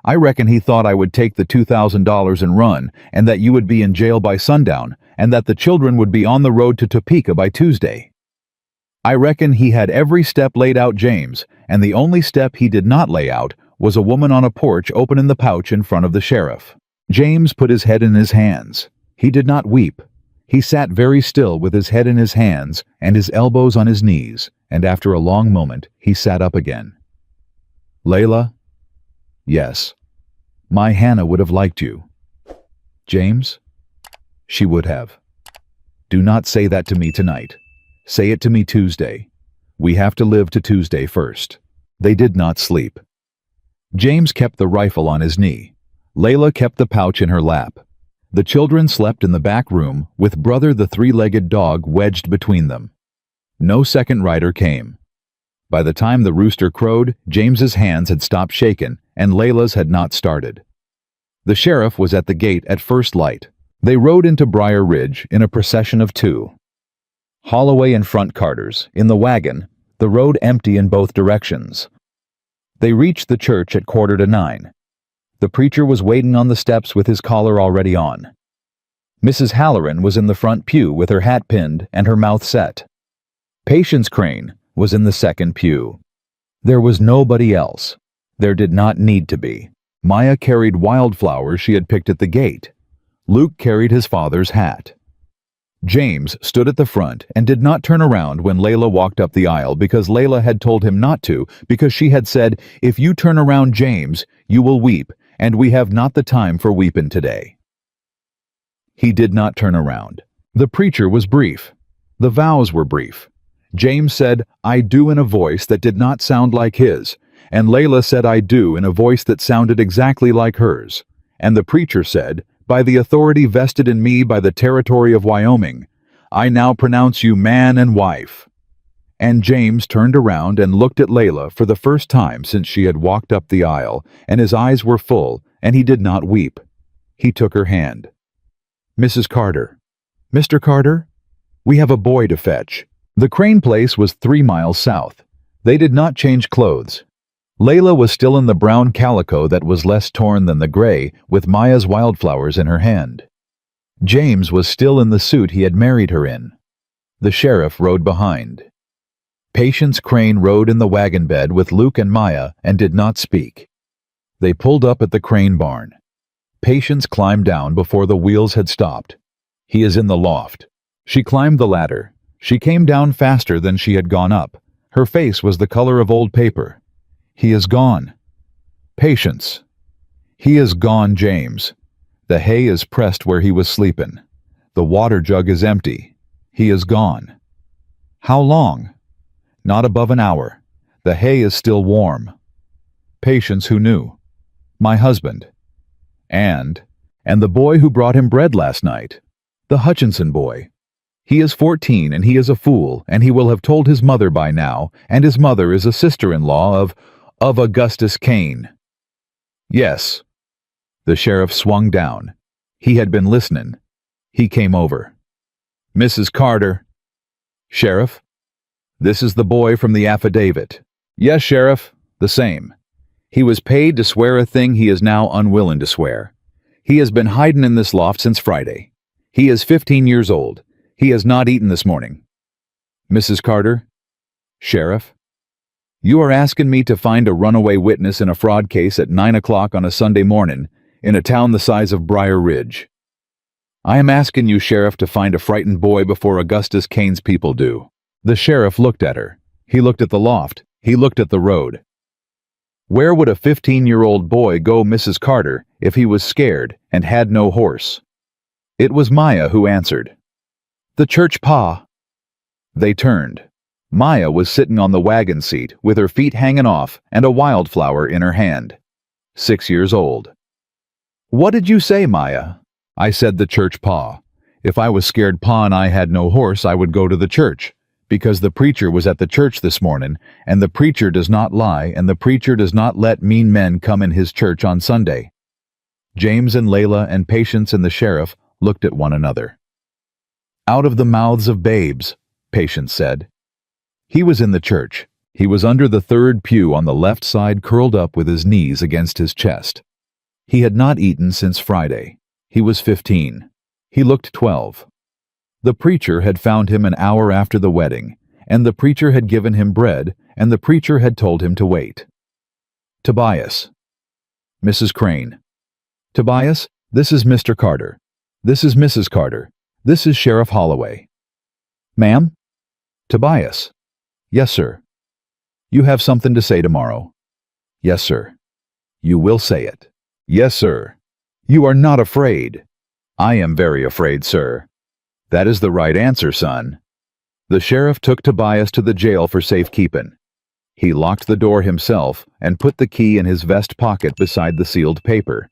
I reckon he thought I would take the $2,000 and run, and that you would be in jail by sundown, and that the children would be on the road to Topeka by Tuesday. I reckon he had every step laid out, James, and the only step he did not lay out was a woman on a porch opening the pouch in front of the sheriff. James put his head in his hands. He did not weep. He sat very still with his head in his hands and his elbows on his knees, and after a long moment he sat up again. "Layla?" "Yes." "My Hannah would have liked you." "James?" "She would have." "Do not say that to me tonight. Say it to me Tuesday. We have to live to Tuesday first." They did not sleep. James kept the rifle on his knee. Layla kept the pouch in her lap. The children slept in the back room, with Brother the three-legged dog wedged between them. No second rider came. By the time the rooster crowed, James's hands had stopped shaking, and Layla's had not started. The sheriff was at the gate at first light. They rode into Briar Ridge in a procession of two. Holloway and front Carter's, in the wagon, the road empty in both directions. They reached the church at 8:45. The preacher was waiting on the steps with his collar already on. Mrs. Halloran was in the front pew with her hat pinned and her mouth set. Patience Crane was in the second pew. There was nobody else. There did not need to be. Maya carried wildflowers she had picked at the gate. Luke carried his father's hat. James stood at the front and did not turn around when Layla walked up the aisle because Layla had told him not to, because she had said, "If you turn around, James, you will weep, and we have not the time for weepin' today." He did not turn around. The preacher was brief. The vows were brief. James said, "I do," in a voice that did not sound like his, and Layla said, "I do," in a voice that sounded exactly like hers. And the preacher said, "By the authority vested in me by the territory of Wyoming, I now pronounce you man and wife." And James turned around and looked at Layla for the first time since she had walked up the aisle, and his eyes were full, and he did not weep. He took her hand. "Mrs. Carter." "Mr. Carter?" "We have a boy to fetch." The Crane place was 3 miles south. They did not change clothes. Layla was still in the brown calico that was less torn than the gray, with Maya's wildflowers in her hand. James was still in the suit he had married her in. The sheriff rode behind. Patience Crane rode in the wagon bed with Luke and Maya and did not speak. They pulled up at the Crane barn. Patience climbed down before the wheels had stopped. "He is in the loft." She climbed the ladder. She came down faster than she had gone up. Her face was the color of old paper. "He is gone." "Patience." "He is gone, James. The hay is pressed where he was sleepin'. The water jug is empty. He is gone." "How long?" "Not above an hour. The hay is still warm." "Patience, who knew?" "My husband." And the boy who brought him bread last night. The Hutchinson boy. He is 14 and he is a fool, and he will have told his mother by now, and his mother is a sister-in-law of Augustus Kane." "Yes." The sheriff swung down. He had been listening. He came over. "Mrs. Carter." "Sheriff?" "This is the boy from the affidavit." "Yes, Sheriff, the same. He was paid to swear a thing he is now unwilling to swear. He has been hiding in this loft since Friday. He is 15 years old. He has not eaten this morning." "Mrs. Carter?" "Sheriff?" "You are asking me to find a runaway witness in a fraud case at 9 o'clock on a Sunday morning in a town the size of Briar Ridge. I am asking you, Sheriff, to find a frightened boy before Augustus Kane's people do." The sheriff looked at her. He looked at the loft. He looked at the road. Where would a 15-year-old boy go, Mrs. Carter, if he was scared and had no horse? It was Maya who answered. "The church, Pa." They turned. Maya was sitting on the wagon seat with her feet hanging off and a wildflower in her hand. 6 years old. "What did you say, Maya?" "I said the church, Pa. If I was scared Pa and I had no horse, I would go to the church, because the preacher was at the church this morning, and the preacher does not lie, and the preacher does not let mean men come in his church on Sunday." James and Layla and Patience and the sheriff looked at one another. "Out of the mouths of babes," Patience said. He was in the church. He was under the third pew on the left side, curled up with his knees against his chest. He had not eaten since Friday. He was 15. He looked 12. The preacher had found him an hour after the wedding, and the preacher had given him bread, and the preacher had told him to wait. "Tobias." "Mrs. Crane." "Tobias, this is Mr. Carter. This is Mrs. Carter. This is Sheriff Holloway. Ma'am? Tobias. Yes, sir. You have something to say tomorrow. Yes, sir. You will say it. Yes, sir. You are not afraid. I am very afraid, sir. That is the right answer, son. The sheriff took Tobias to the jail for safekeeping. He locked the door himself and put the key in his vest pocket beside the sealed paper.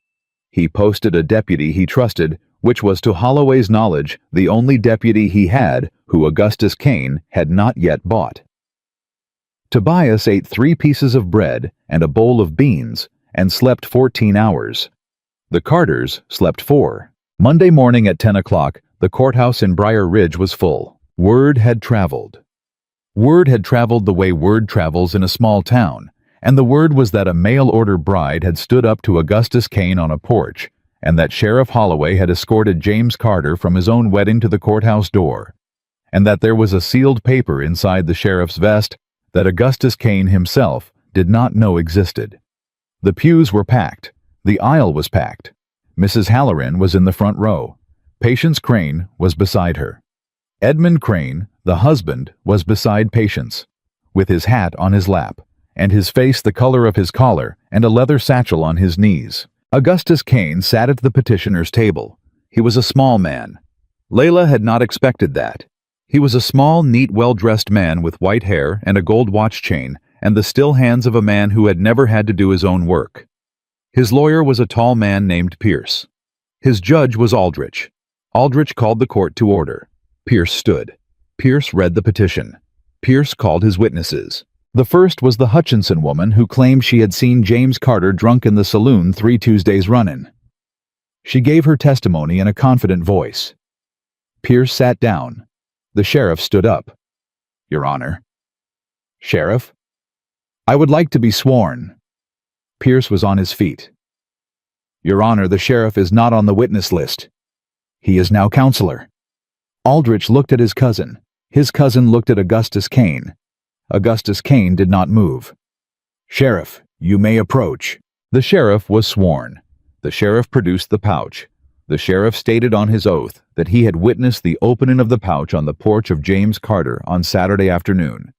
He posted a deputy he trusted, which was to Holloway's knowledge the only deputy he had who Augustus Kane had not yet bought. Tobias ate 3 pieces of bread and a bowl of beans and slept 14 hours. The Carters slept 4. Monday morning at 10 o'clock, the courthouse in Briar Ridge was full. Word had traveled. Word had traveled the way word travels in a small town, and the word was that a mail-order bride had stood up to Augustus Kane on a porch, and that Sheriff Holloway had escorted James Carter from his own wedding to the courthouse door, and that there was a sealed paper inside the sheriff's vest that Augustus Kane himself did not know existed. The pews were packed. The aisle was packed. Mrs. Halloran was in the front row. Patience Crane was beside her. Edmund Crane, the husband, was beside Patience, with his hat on his lap, and his face the color of his collar, and a leather satchel on his knees. Augustus Kane sat at the petitioner's table. He was a small man. Layla had not expected that. He was a small, neat, well-dressed man with white hair and a gold watch chain, and the still hands of a man who had never had to do his own work. His lawyer was a tall man named Pierce. His judge was Aldrich. Aldrich called the court to order. Pierce stood. Pierce read the petition. Pierce called his witnesses. The first was the Hutchinson woman who claimed she had seen James Carter drunk in the saloon 3 Tuesdays running. She gave her testimony in a confident voice. Pierce sat down. The sheriff stood up. Your Honor. Sheriff? I would like to be sworn. Pierce was on his feet. Your Honor, the sheriff is not on the witness list. He is now counselor. Aldrich looked at his cousin. His cousin looked at Augustus Kane. Augustus Kane did not move. Sheriff, you may approach. The sheriff was sworn. The sheriff produced the pouch. The sheriff stated on his oath that he had witnessed the opening of the pouch on the porch of James Carter on Saturday afternoon,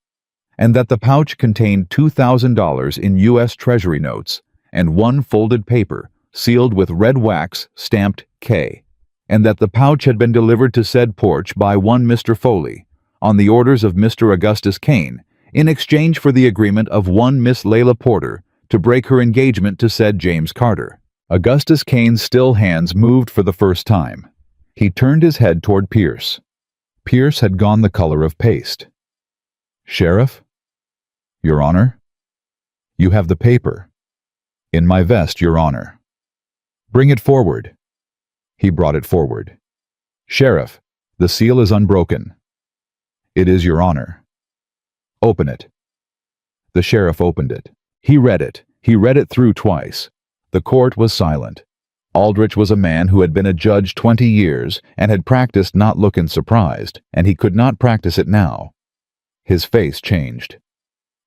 and that the pouch contained $2,000 in U.S. Treasury notes and 1 folded paper sealed with red wax stamped K, and that the pouch had been delivered to said porch by one Mr. Foley, on the orders of Mr. Augustus Kane, in exchange for the agreement of one Miss Layla Porter to break her engagement to said James Carter. Augustus Kane's still hands moved for the first time. He turned his head toward Pierce. Pierce had gone the color of paste. Sheriff? Your Honor? You have the paper. In my vest, Your Honor. Bring it forward. He brought it forward. Sheriff, the seal is unbroken. It is, Your Honor. Open it. The sheriff opened it. He read it. He read it through twice. The court was silent. Aldrich was a man who had been a judge 20 years and had practiced not looking surprised, and he could not practice it now. His face changed.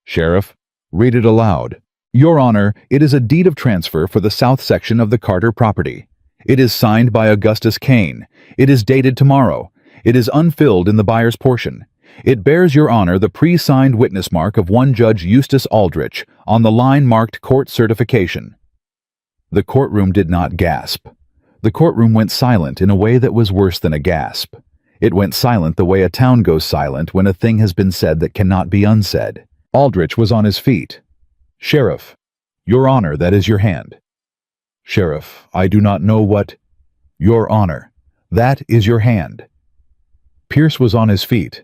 Sheriff, read it aloud. Your Honor, it is a deed of transfer for the south section of the Carter property. It is signed by Augustus Kane. It is dated tomorrow. It is unfilled in the buyer's portion. It bears, Your Honor, the pre-signed witness mark of one Judge Eustace Aldrich on the line marked Court Certification. The courtroom did not gasp. The courtroom went silent in a way that was worse than a gasp. It went silent the way a town goes silent when a thing has been said that cannot be unsaid. Aldrich was on his feet. Sheriff, Your Honor, that is your hand. Sheriff, I do not know what... Your Honor, that is your hand. Pierce was on his feet.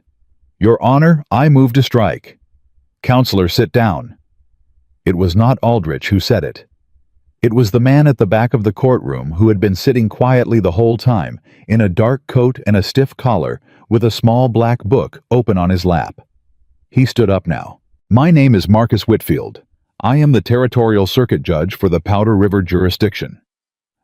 Your Honor, I move to strike. Counselor, sit down. It was not Aldrich who said it. It was the man at the back of the courtroom who had been sitting quietly the whole time, in a dark coat and a stiff collar, with a small black book open on his lap. He stood up now. My name is Marcus Whitfield. I am the Territorial Circuit Judge for the Powder River jurisdiction.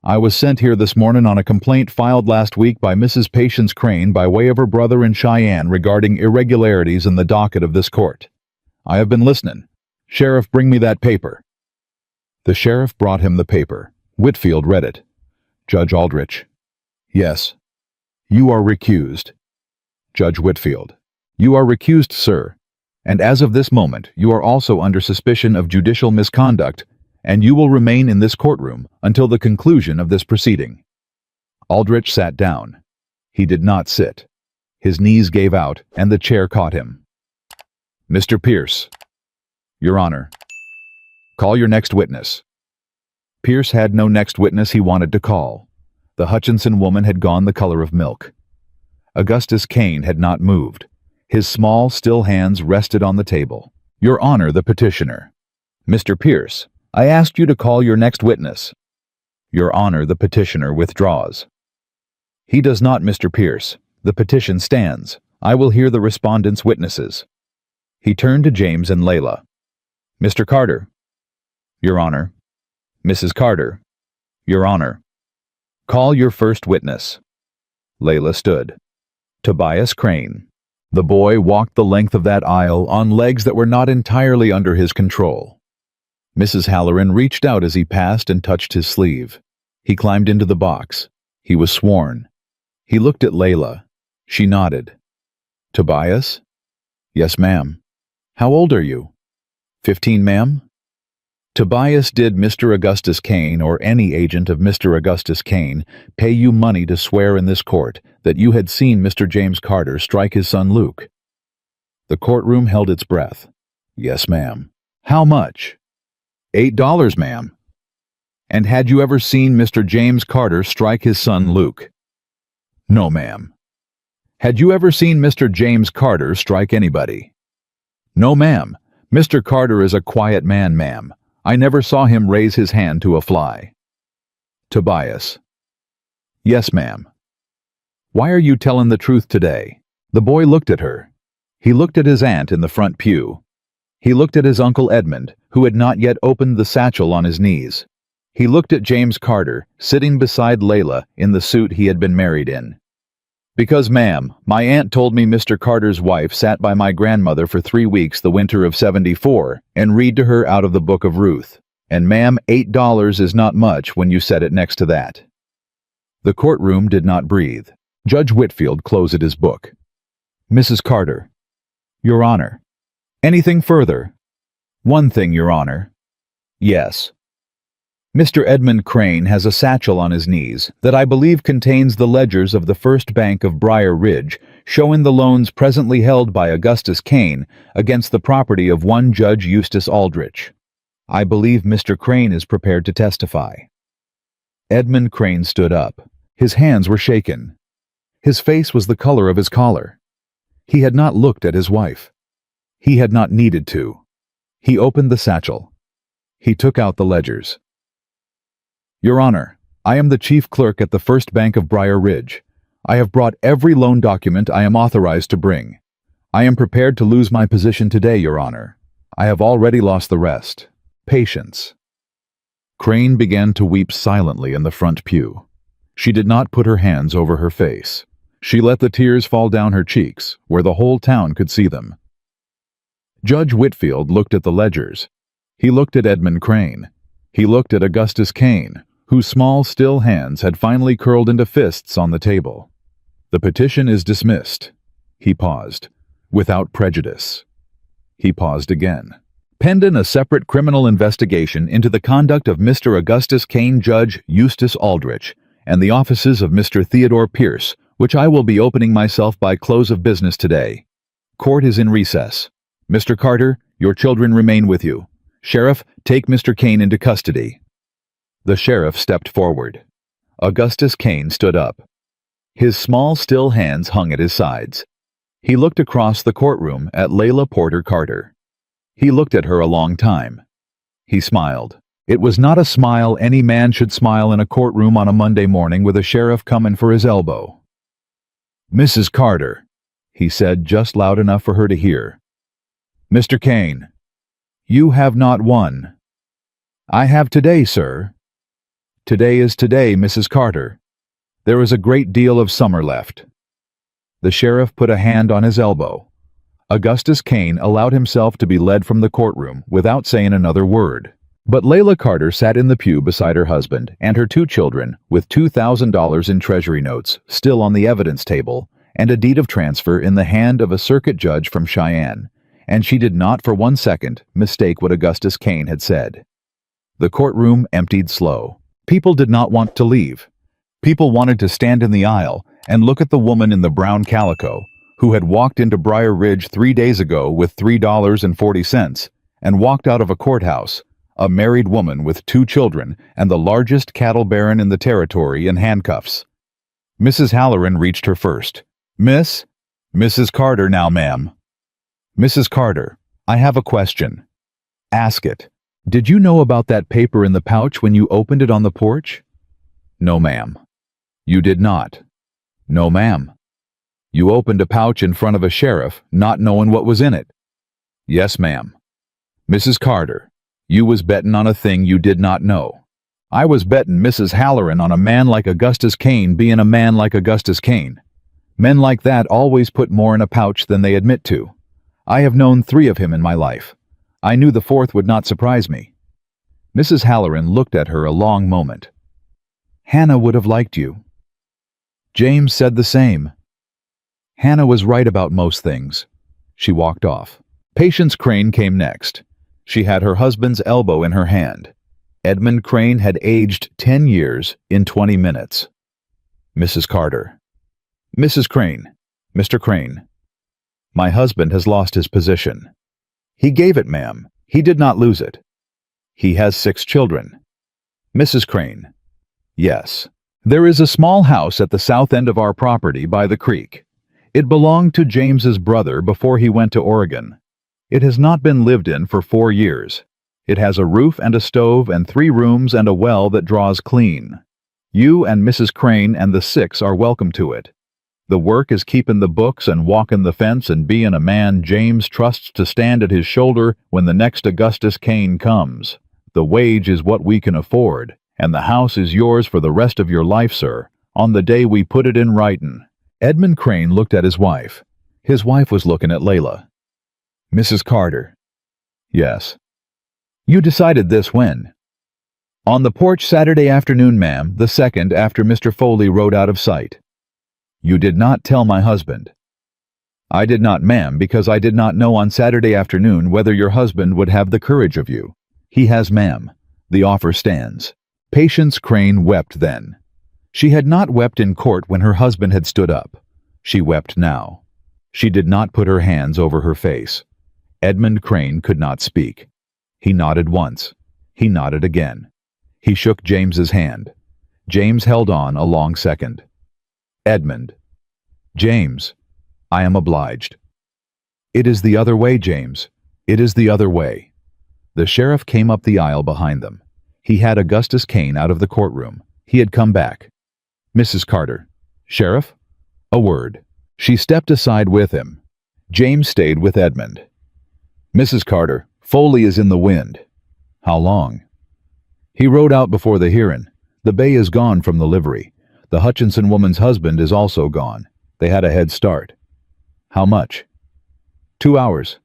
I was sent here this morning on a complaint filed last week by Mrs. Patience Crane by way of her brother in Cheyenne regarding irregularities in the docket of this court. I have been listening. Sheriff, bring me that paper. The sheriff brought him the paper. Whitfield read it. Judge Aldrich. Yes. You are recused. Judge Whitfield. You are recused, sir. And as of this moment, you are also under suspicion of judicial misconduct, and you will remain in this courtroom until the conclusion of this proceeding. Aldrich sat down. He did not sit. His knees gave out, and the chair caught him. Mr. Pierce. Your Honor. Call your next witness. Pierce had no next witness he wanted to call. The Hutchinson woman had gone the color of milk. Augustus Kane had not moved. His small, still hands rested on the table. Your Honor, the petitioner. Mr. Pierce, I asked you to call your next witness. Your Honor, the petitioner withdraws. He does not, Mr. Pierce. The petition stands. I will hear the respondent's witnesses. He turned to James and Layla. Mr. Carter. Your Honor. Mrs. Carter. Your Honor. Call your first witness. Layla stood. Tobias Crane. The boy walked the length of that aisle on legs that were not entirely under his control. Mrs. Halloran reached out as he passed and touched his sleeve. He climbed into the box. He was sworn. He looked at Layla. She nodded. Tobias? Yes, ma'am. How old are you? 15, ma'am. Tobias, did Mr. Augustus Kane, or any agent of Mr. Augustus Kane, pay you money to swear in this court that you had seen Mr. James Carter strike his son Luke? The courtroom held its breath. Yes, ma'am. How much? $8, ma'am. And had you ever seen Mr. James Carter strike his son Luke? No, ma'am. Had you ever seen Mr. James Carter strike anybody? No, ma'am. Mr. Carter is a quiet man, ma'am. I never saw him raise his hand to a fly. Tobias. Yes, ma'am. Why are you telling the truth today? The boy looked at her. He looked at his aunt in the front pew. He looked at his Uncle Edmund, who had not yet opened the satchel on his knees. He looked at James Carter, sitting beside Layla in the suit he had been married in. Because, ma'am, my aunt told me Mr. Carter's wife sat by my grandmother for 3 weeks the winter of '74 and read to her out of the book of Ruth. And, ma'am, $8 is not much when you set it next to that. The courtroom did not breathe. Judge Whitfield closed at his book. Mrs. Carter. Your Honor. Anything further? One thing, Your Honor. Yes. Mr. Edmund Crane has a satchel on his knees that I believe contains the ledgers of the First Bank of Briar Ridge, showing the loans presently held by Augustus Kane against the property of one Judge Eustace Aldrich. I believe Mr. Crane is prepared to testify. Edmund Crane stood up. His hands were shaken. His face was the color of his collar. He had not looked at his wife. He had not needed to. He opened the satchel. He took out the ledgers. Your Honor, I am the chief clerk at the First Bank of Briar Ridge. I have brought every loan document I am authorized to bring. I am prepared to lose my position today, Your Honor. I have already lost the rest. Patience. Crane began to weep silently in the front pew. She did not put her hands over her face. She let the tears fall down her cheeks, where the whole town could see them. Judge Whitfield looked at the ledgers. He looked at Edmund Crane. He looked at Augustus Kane, whose small, still hands had finally curled into fists on the table. The petition is dismissed. He paused. Without prejudice. He paused again. Pending a separate criminal investigation into the conduct of Mr. Augustus Kane, Judge Eustace Aldrich, and the offices of Mr. Theodore Pierce, which I will be opening myself by close of business today. Court is in recess. Mr. Carter, your children remain with you. Sheriff, take Mr. Kane into custody. The sheriff stepped forward. Augustus Kane stood up. His small, still hands hung at his sides. He looked across the courtroom at Layla Porter Carter. He looked at her a long time. He smiled. It was not a smile any man should smile in a courtroom on a Monday morning with a sheriff coming for his elbow. Mrs. Carter, he said just loud enough for her to hear. Mr. Kane, you have not won. I have today, sir. Today is today, Mrs. Carter. There is a great deal of summer left. The sheriff put a hand on his elbow. Augustus Kane allowed himself to be led from the courtroom without saying another word. But Layla Carter sat in the pew beside her husband and her two children with $2,000 in treasury notes still on the evidence table and a deed of transfer in the hand of a circuit judge from Cheyenne, and she did not for 1 second mistake what Augustus Kane had said. The courtroom emptied slow. People did not want to leave. People wanted to stand in the aisle and look at the woman in the brown calico who had walked into Briar Ridge 3 days ago with $3.40 and walked out of a courthouse, a married woman with 2 children and the largest cattle baron in the territory in handcuffs. Mrs. Halloran reached her first. Mrs. Carter now, ma'am. Mrs. Carter, I have a question. Ask it. Did you know about that paper in the pouch when you opened it on the porch? No, ma'am. You did not. No, ma'am. You opened a pouch in front of a sheriff, not knowing what was in it. Yes, ma'am. Mrs. Carter, you was bettin' on a thing you did not know. I was bettin' Mrs. Halloran on a man like Augustus Kane being a man like Augustus Kane. Men like that always put more in a pouch than they admit to. I have known 3 of him in my life. I knew the 4th would not surprise me. Mrs. Halloran looked at her a long moment. Hannah would have liked you. James said the same. Hannah was right about most things. She walked off. Patience Crane came next. She had her husband's elbow in her hand. Edmund Crane had aged 10 years in 20 minutes. Mrs. Carter. Mrs. Crane. Mr. Crane. My husband has lost his position. He gave it, ma'am. He did not lose it. He has 6 children. Mrs. Crane. Yes. There is a small house at the south end of our property by the creek. It belonged to James's brother before he went to Oregon. It has not been lived in for 4 years. It has a roof and a stove and 3 rooms and a well that draws clean. You and Mrs. Crane and the 6 are welcome to it. The work is keeping the books and walking the fence and being a man James trusts to stand at his shoulder when the next Augustus Kane comes. The wage is what we can afford, and the house is yours for the rest of your life, sir, on the day we put it in writin'. Edmund Crane looked at his wife. His wife was looking at Layla. Mrs. Carter. Yes. You decided this when? On the porch Saturday afternoon, ma'am, the 2nd after Mr. Foley rode out of sight. You did not tell my husband. I did not, ma'am, because I did not know on Saturday afternoon whether your husband would have the courage of you. He has, ma'am. The offer stands. Patience Crane wept then. She had not wept in court when her husband had stood up. She wept now. She did not put her hands over her face. Edmund Crane could not speak. He nodded once. He nodded again. He shook James's hand. James held on a long second. Edmund. James. I am obliged. It is the other way, James. It is the other way. The sheriff came up the aisle behind them. He had Augustus Kane out of the courtroom. He had come back. Mrs. Carter. Sheriff? A word. She stepped aside with him. James stayed with Edmund. Mrs. Carter, Foley is in the wind. How long? He rode out before the hearing. The bay is gone from the livery. The Hutchinson woman's husband is also gone. They had a head start. How much? 2 hours.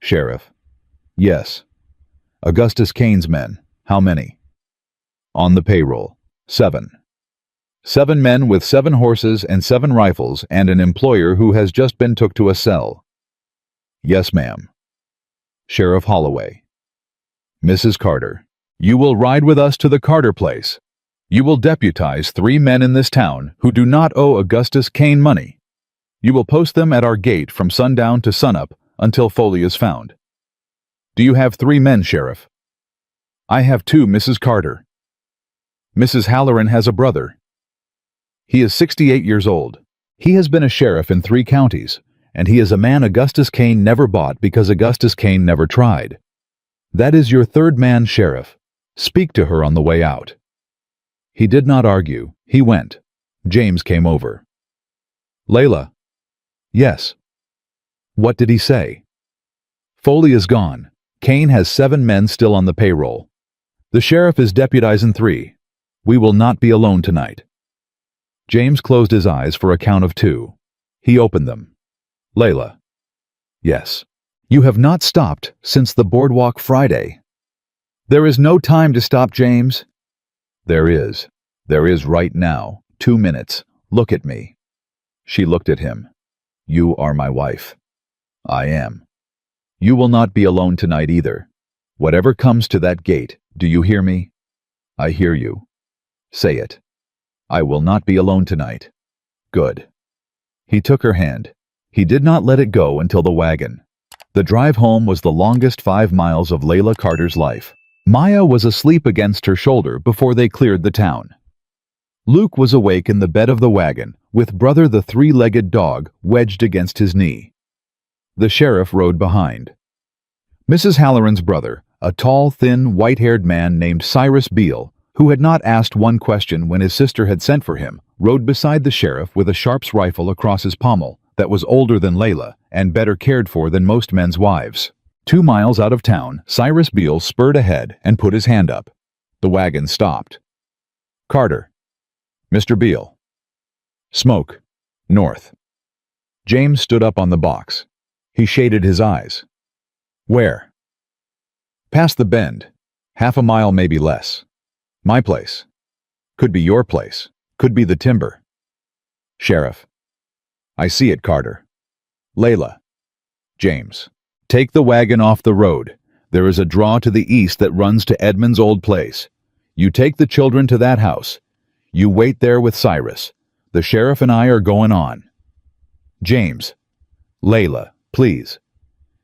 Sheriff. Yes. Augustus Kane's men. How many? On the payroll. 7. 7 men with 7 horses and 7 rifles and an employer who has just been took to a cell. Yes, ma'am. Sheriff Holloway. Mrs. Carter, you will ride with us to the Carter place. You will deputize 3 men in this town who do not owe Augustus Kane money. You will post them at our gate from sundown to sunup until Foley is found. Do you have 3 men, Sheriff? I have 2, Mrs. Carter. Mrs. Halloran has a brother. He is 68 years old. He has been a sheriff in 3 counties, and he is a man Augustus Kane never bought because Augustus Kane never tried. That is your 3rd man, Sheriff. Speak to her on the way out. He did not argue. He went. James came over. Layla. Yes. What did he say? Foley is gone. Kane has 7 men still on the payroll. The sheriff is deputizing 3. We will not be alone tonight. James closed his eyes for a count of 2. He opened them. Layla. Yes. You have not stopped since the boardwalk Friday. There is no time to stop, James. There is. There is right now. 2 minutes. Look at me. She looked at him. You are my wife. I am. You will not be alone tonight either. Whatever comes to that gate, do you hear me? I hear you. Say it. I will not be alone tonight. Good. He took her hand. He did not let it go until the wagon. The drive home was the longest 5 miles of Layla Carter's life. Maya was asleep against her shoulder before they cleared the town. Luke was awake in the bed of the wagon, with Brother the three-legged dog wedged against his knee. The sheriff rode behind. Mrs. Halloran's brother, a tall, thin, white-haired man named Cyrus Beale, who had not asked one question when his sister had sent for him, rode beside the sheriff with a Sharps rifle across his pommel that was older than Layla and better cared for than most men's wives. 2 miles out of town, Cyrus Beale spurred ahead and put his hand up. The wagon stopped. Carter. Mr. Beale. Smoke. North. James stood up on the box. He shaded his eyes. Where? Past the bend. 1/2 mile, maybe less. My place. Could be your place. Could be the timber. Sheriff. I see it, Carter. Layla. James. Take the wagon off the road. There is a draw to the east that runs to Edmund's old place. You take the children to that house. You wait there with Cyrus. The sheriff and I are going on. James. Layla, please.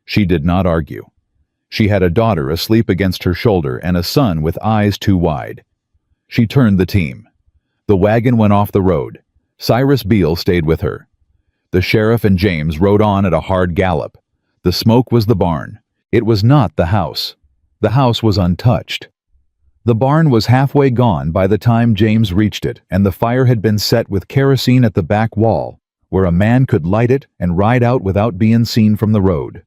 She did not argue. She had a daughter asleep against her shoulder and a son with eyes too wide. She turned the team. The wagon went off the road. Cyrus Beale stayed with her. The sheriff and James rode on at a hard gallop. The smoke was the barn. It was not the house. The house was untouched. The barn was halfway gone by the time James reached it, and the fire had been set with kerosene at the back wall, where a man could light it and ride out without being seen from the road.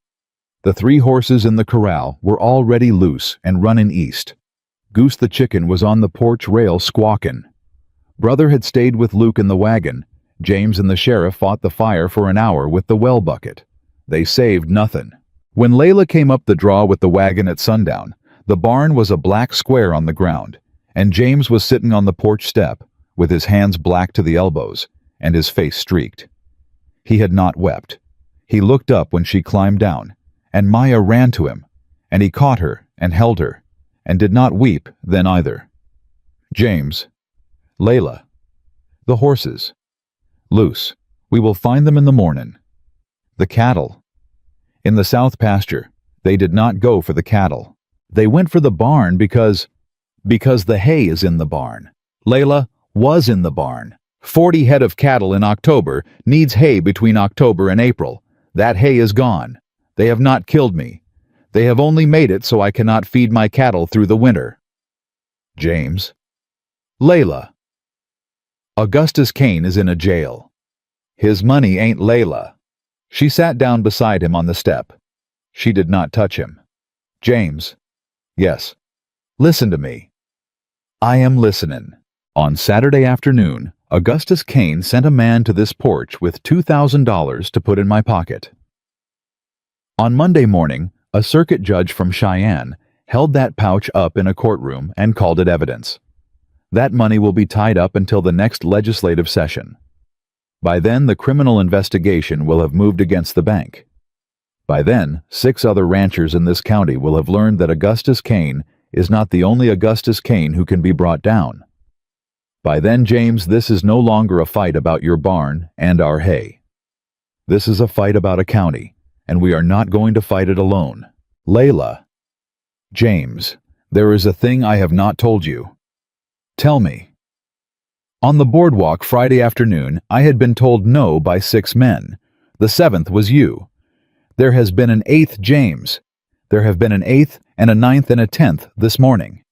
The 3 horses in the corral were already loose and running east. Goose the chicken was on the porch rail squawking. Brother had stayed with Luke in the wagon. James and the sheriff fought the fire for an hour with the well bucket. They saved nothing. When Layla came up the draw with the wagon at sundown, the barn was a black square on the ground, and James was sitting on the porch step, with his hands black to the elbows, and his face streaked. He had not wept. He looked up when she climbed down, and Maya ran to him, and he caught her and held her, and did not weep then either. James. Layla. The horses. Loose. We will find them in the morning. The cattle. In the south pasture. They did not go for the cattle. They went for the barn because the hay is in the barn. Layla was in the barn. 40 head of cattle in October needs hay between October and April. That hay is gone. They have not killed me. They have only made it so I cannot feed my cattle through the winter. James. Layla. Augustus Kane is in a jail. His money ain't Layla. She sat down beside him on the step. She did not touch him. James. Yes. Listen to me. I am listening. On Saturday afternoon, Augustus Kane sent a man to this porch with $2,000 to put in my pocket. On Monday morning, a circuit judge from Cheyenne held that pouch up in a courtroom and called it evidence. That money will be tied up until the next legislative session. By then, the criminal investigation will have moved against the bank. By then, 6 other ranchers in this county will have learned that Augustus Kane is not the only Augustus Kane who can be brought down. By then, James, this is no longer a fight about your barn and our hay. This is a fight about a county, and we are not going to fight it alone. Layla. James, there is a thing I have not told you. Tell me. On the boardwalk Friday afternoon, I had been told no by 6 men. The 7th was you. There has been an 8th, James. There have been an 8th and a 9th and a 10th this morning.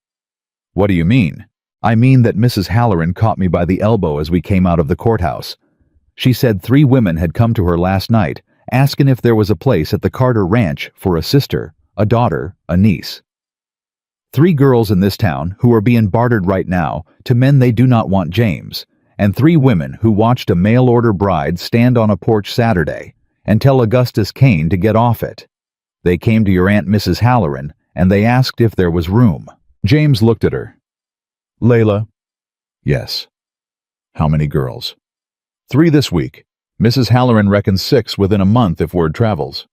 What do you mean? I mean that Mrs. Halloran caught me by the elbow as we came out of the courthouse. She said 3 women had come to her last night, asking if there was a place at the Carter Ranch for a sister, a daughter, a niece. 3 girls in this town who are being bartered right now to men they do not want, James, and 3 women who watched a mail-order bride stand on a porch Saturday and tell Augustus Kane to get off it. They came to your Aunt Mrs. Halloran, and they asked if there was room. James looked at her. Layla? Yes. How many girls? 3 this week. Mrs. Halloran reckons 6 within a month if word travels.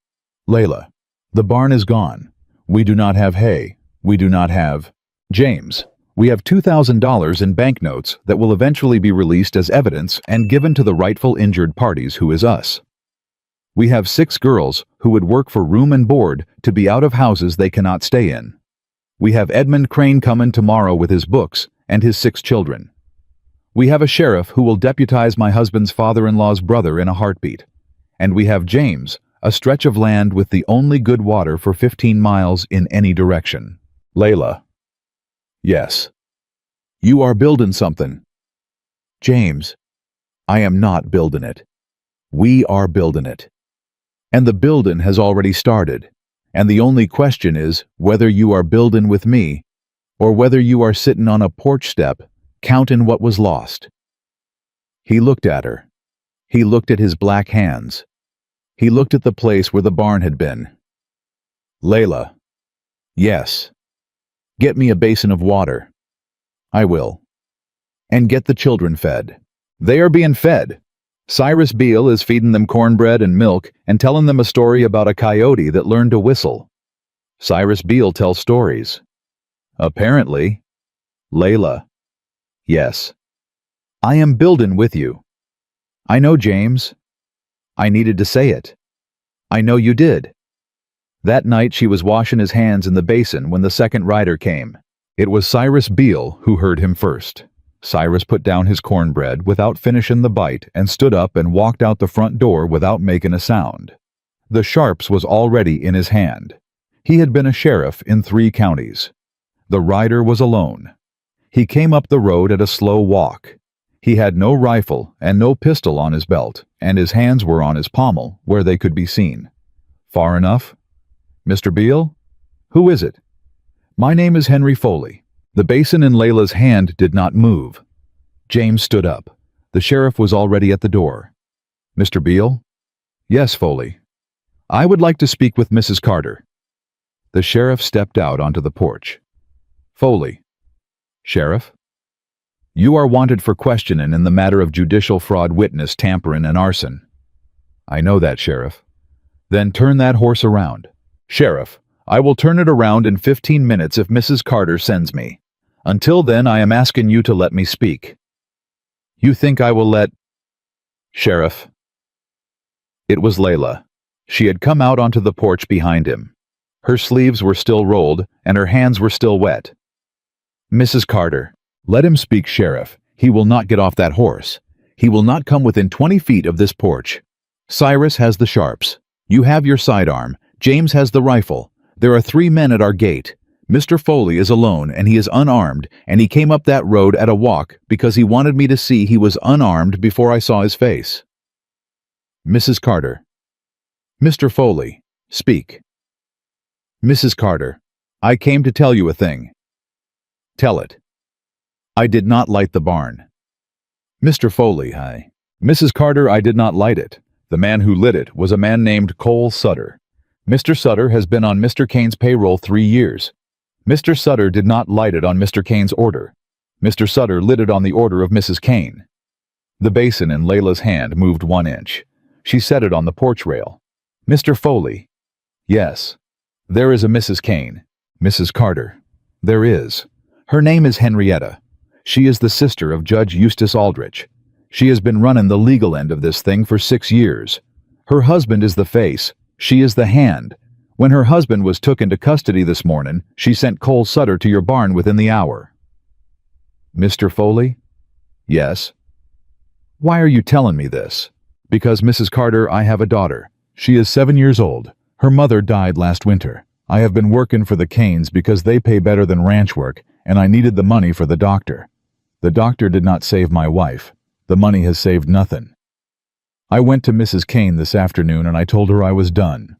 Layla, the barn is gone. We do not have hay. We do not have... James, we have $2,000 in banknotes that will eventually be released as evidence and given to the rightful injured parties, who is us. We have 6 girls who would work for room and board to be out of houses they cannot stay in. We have Edmund Crane coming tomorrow with his books and his 6 children. We have a sheriff who will deputize my husband's father-in-law's brother in a heartbeat. And we have James, a stretch of land with the only good water for 15 miles in any direction. Layla. Yes. You are building something. James, I am not building it. We are building it. And the building has already started. And the only question is whether you are building with me or whether you are sitting on a porch step counting what was lost. He looked at her. He looked at his black hands. He looked at the place where the barn had been. Layla. Yes. Get me a basin of water. I will. And get the children fed. They are being fed. Cyrus Beale is feeding them cornbread and milk and telling them a story about a coyote that learned to whistle. Cyrus Beale tells stories. Apparently. Layla. Yes. I am building with you. I know, James. I needed to say it. I know you did. That night she was washing his hands in the basin when the second rider came. It was Cyrus Beale who heard him first. Cyrus put down his cornbread without finishing the bite and stood up and walked out the front door without making a sound. The sharps was already in his hand. He had been a sheriff in 3 counties. The rider was alone. He came up the road at a slow walk. He had no rifle and no pistol on his belt, and his hands were on his pommel, where they could be seen. Far enough? Mr. Beale? Who is it? My name is Henry Foley. The basin in Layla's hand did not move. James stood up. The sheriff was already at the door. Mr. Beale? Yes, Foley. I would like to speak with Mrs. Carter. The sheriff stepped out onto the porch. Foley. Sheriff? You are wanted for questioning in the matter of judicial fraud, witness tampering, and arson. I know that, Sheriff. Then turn that horse around. Sheriff, I will turn it around in 15 minutes if Mrs. Carter sends me. Until then, I am asking you to let me speak. You think I will let... Sheriff. It was Layla. She had come out onto the porch behind him. Her sleeves were still rolled, and her hands were still wet. Mrs. Carter, let him speak, Sheriff. He will not get off that horse. He will not come within 20 feet of this porch. Cyrus has the sharps. You have your sidearm. James has the rifle. There are 3 men at our gate. Mr. Foley is alone, and he is unarmed, and he came up that road at a walk because he wanted me to see he was unarmed before I saw his face. Mrs. Carter. Mr. Foley, speak. Mrs. Carter, I came to tell you a thing. Tell it. I did not light the barn. Mr. Foley, Mrs. Carter, I did not light it. The man who lit it was a man named Cole Sutter. Mr. Sutter has been on Mr. Kane's payroll 3 years. Mr. Sutter did not light it on Mr. Kane's order. Mr. Sutter lit it on the order of Mrs. Kane. The basin in Layla's hand moved 1 inch. She set it on the porch rail. Mr. Foley. Yes. There is a Mrs. Kane. Mrs. Carter. There is. Her name is Henrietta. She is the sister of Judge Eustace Aldrich. She has been running the legal end of this thing for 6 years. Her husband is the face. She is the hand. When her husband was took into custody this morning, she sent Cole Sutter to your barn within the hour. Mr. Foley? Yes. Why are you telling me this? Because, Mrs. Carter, I have a daughter. She is 7 years old. Her mother died last winter. I have been working for the Kanes because they pay better than ranch work, and I needed the money for the doctor. The doctor did not save my wife. The money has saved nothing. I went to Mrs. Kane this afternoon and I told her I was done.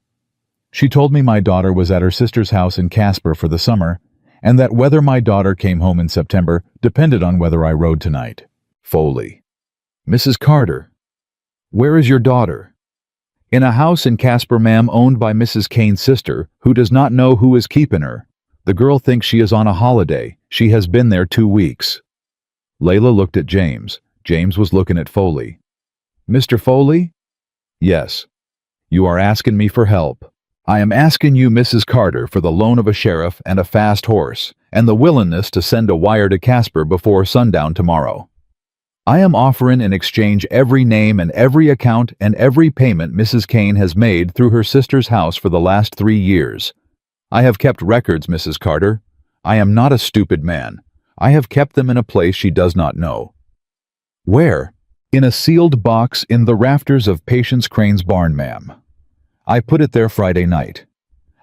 She told me my daughter was at her sister's house in Casper for the summer, and that whether my daughter came home in September depended on whether I rode tonight. Foley. Mrs. Carter. Where is your daughter? In a house in Casper, ma'am, owned by Mrs. Kane's sister, who does not know who is keeping her. The girl thinks she is on a holiday. She has been there 2 weeks. Layla looked at James. James was looking at Foley. Mr. Foley? Yes. You are asking me for help. I am asking you, Mrs. Carter, for the loan of a sheriff and a fast horse, and the willingness to send a wire to Casper before sundown tomorrow. I am offering in exchange every name and every account and every payment Mrs. Kane has made through her sister's house for the last 3 years. I have kept records, Mrs. Carter. I am not a stupid man. I have kept them in a place she does not know. Where? In a sealed box in the rafters of Patience Crane's barn, ma'am. I put it there Friday night.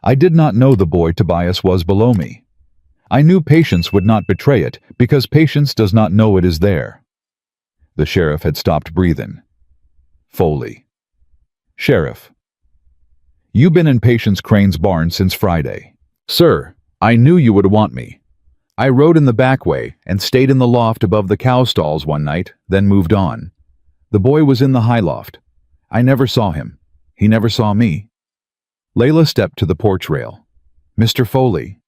I did not know the boy Tobias was below me. I knew Patience would not betray it because Patience does not know it is there. The sheriff had stopped breathing. Foley. Sheriff. You been in Patience Crane's barn since Friday. Sir, I knew you would want me. I rode in the back way and stayed in the loft above the cow stalls one night, then moved on. The boy was in the high loft. I never saw him. He never saw me. Layla stepped to the porch rail. Mr. Foley.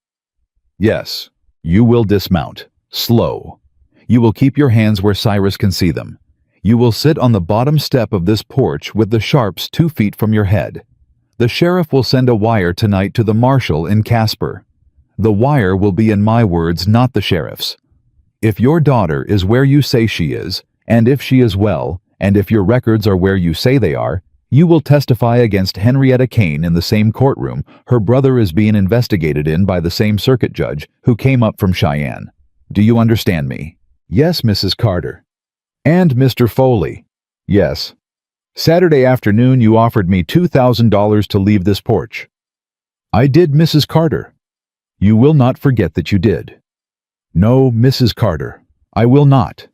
Yes, you will dismount. Slow. You will keep your hands where Cyrus can see them. You will sit on the bottom step of this porch with the sharps 2 feet from your head. The sheriff will send a wire tonight to the marshal in Casper. The wire will be in my words, not the sheriff's. If your daughter is where you say she is, and if she is well, and if your records are where you say they are, you will testify against Henrietta Kane in the same courtroom her brother is being investigated in by the same circuit judge who came up from Cheyenne. Do you understand me? Yes, Mrs. Carter. And Mr. Foley. Yes. Saturday afternoon you offered me $2,000 to leave this porch. I did, Mrs. Carter. You will not forget that you did. No, Mrs. Carter, I will not.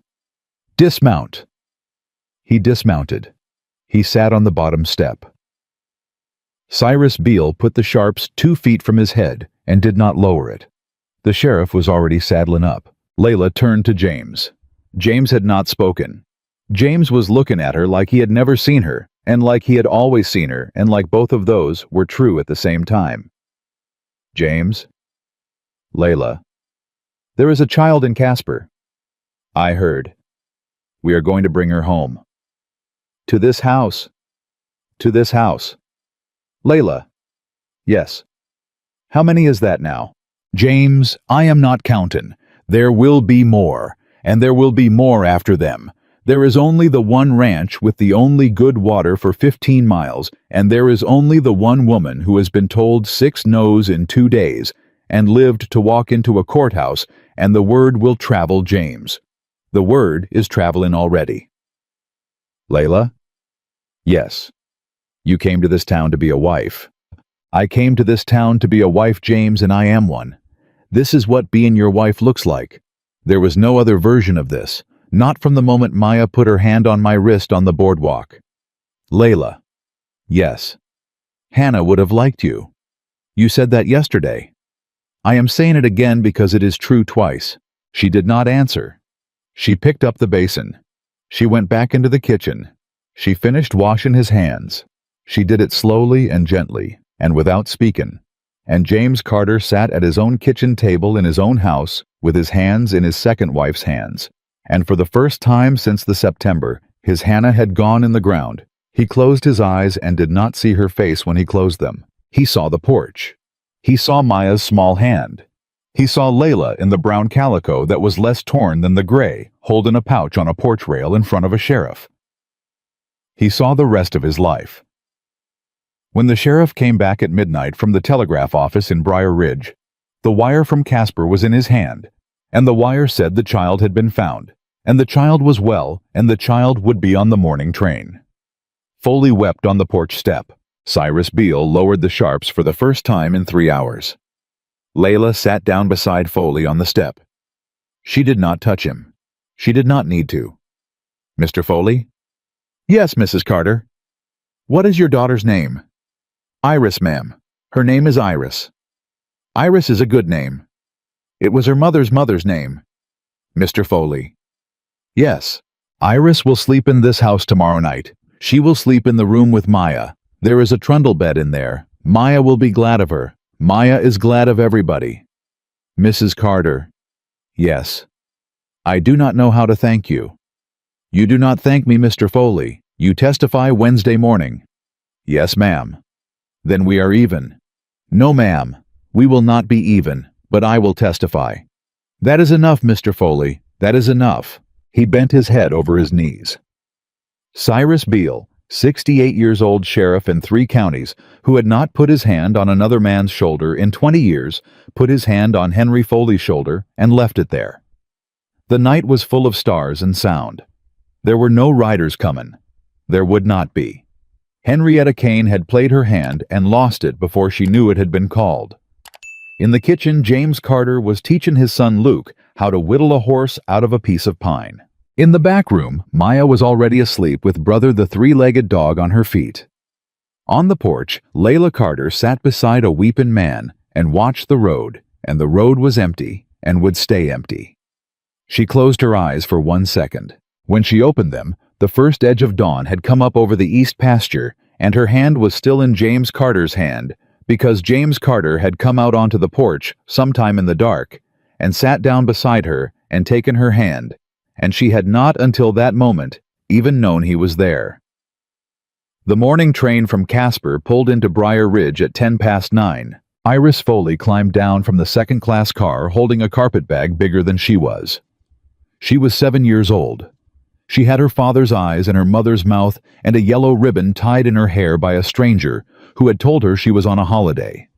Dismount. He dismounted. He sat on the bottom step. Cyrus Beale put the sharps 2 feet from his head and did not lower it. The sheriff was already saddling up. Layla turned to James. James had not spoken. James was looking at her like he had never seen her, and like he had always seen her, and like both of those were true at the same time. James? Layla. There is a child in Casper. I heard. We are going to bring her home. To this house. To this house. Layla. Yes. How many is that now? James, I am not counting. There will be more, and there will be more after them. There is only the one ranch with the only good water for 15 miles, and there is only the one woman who has been told 6 no's in 2 days, and lived to walk into a courthouse, and the word will travel, James. The word is traveling already. Layla? Yes. You came to this town to be a wife. I came to this town to be a wife, James, and I am one. This is what being your wife looks like. There was no other version of this, not from the moment Maya put her hand on my wrist on the boardwalk. Layla. Yes. Hannah would have liked you. You said that yesterday. I am saying it again because it is true twice. She did not answer. She picked up the basin. She went back into the kitchen. She finished washing his hands. She did it slowly and gently, and without speaking. And James Carter sat at his own kitchen table in his own house, with his hands in his second wife's hands. And for the first time since the September, his Hannah had gone in the ground. He closed his eyes and did not see her face when he closed them. He saw the porch. He saw Maya's small hand. He saw Layla in the brown calico that was less torn than the gray, holding a pouch on a porch rail in front of a sheriff. He saw the rest of his life. When the sheriff came back at midnight from the telegraph office in Briar Ridge, the wire from Casper was in his hand, and the wire said the child had been found, and the child was well, and the child would be on the morning train. Foley wept on the porch step. Cyrus Beale lowered the sharps for the first time in 3 hours. Layla sat down beside Foley on the step. She did not touch him. She did not need to. Mr. Foley? Yes, Mrs. Carter. What is your daughter's name? Iris, ma'am. Her name is Iris. Iris is a good name. It was her mother's name. Mr. Foley. Yes. Iris will sleep in this house tomorrow night. She will sleep in the room with Maya. There is a trundle bed in there. Maya will be glad of her. Maya is glad of everybody. Mrs. Carter. Yes. I do not know how to thank you. You do not thank me, Mr. Foley. You testify Wednesday morning. Yes, ma'am. Then we are even. No, ma'am. We will not be even, but I will testify. That is enough, Mr. Foley. That is enough. He bent his head over his knees. Cyrus Beale, 68 years old sheriff in 3 counties, who had not put his hand on another man's shoulder in 20 years, put his hand on Henry Foley's shoulder and left it there. The night was full of stars and sound. There were no riders coming. There would not be. Henrietta Kane had played her hand and lost it before she knew it had been called. In the kitchen, James Carter was teaching his son Luke how to whittle a horse out of a piece of pine. In the back room, Maya was already asleep with Brother the 3-legged dog on her feet. On the porch, Layla Carter sat beside a weeping man and watched the road, and the road was empty and would stay empty. She closed her eyes for 1 second. When she opened them, the first edge of dawn had come up over the east pasture, and her hand was still in James Carter's hand, because James Carter had come out onto the porch sometime in the dark, and sat down beside her and taken her hand, and she had not until that moment even known he was there. The morning train from Casper pulled into Briar Ridge at 9:10. Iris Foley climbed down from the second-class car holding a carpet bag bigger than she was. She was 7 years old. She had her father's eyes and her mother's mouth and a yellow ribbon tied in her hair by a stranger who had told her she was on a holiday.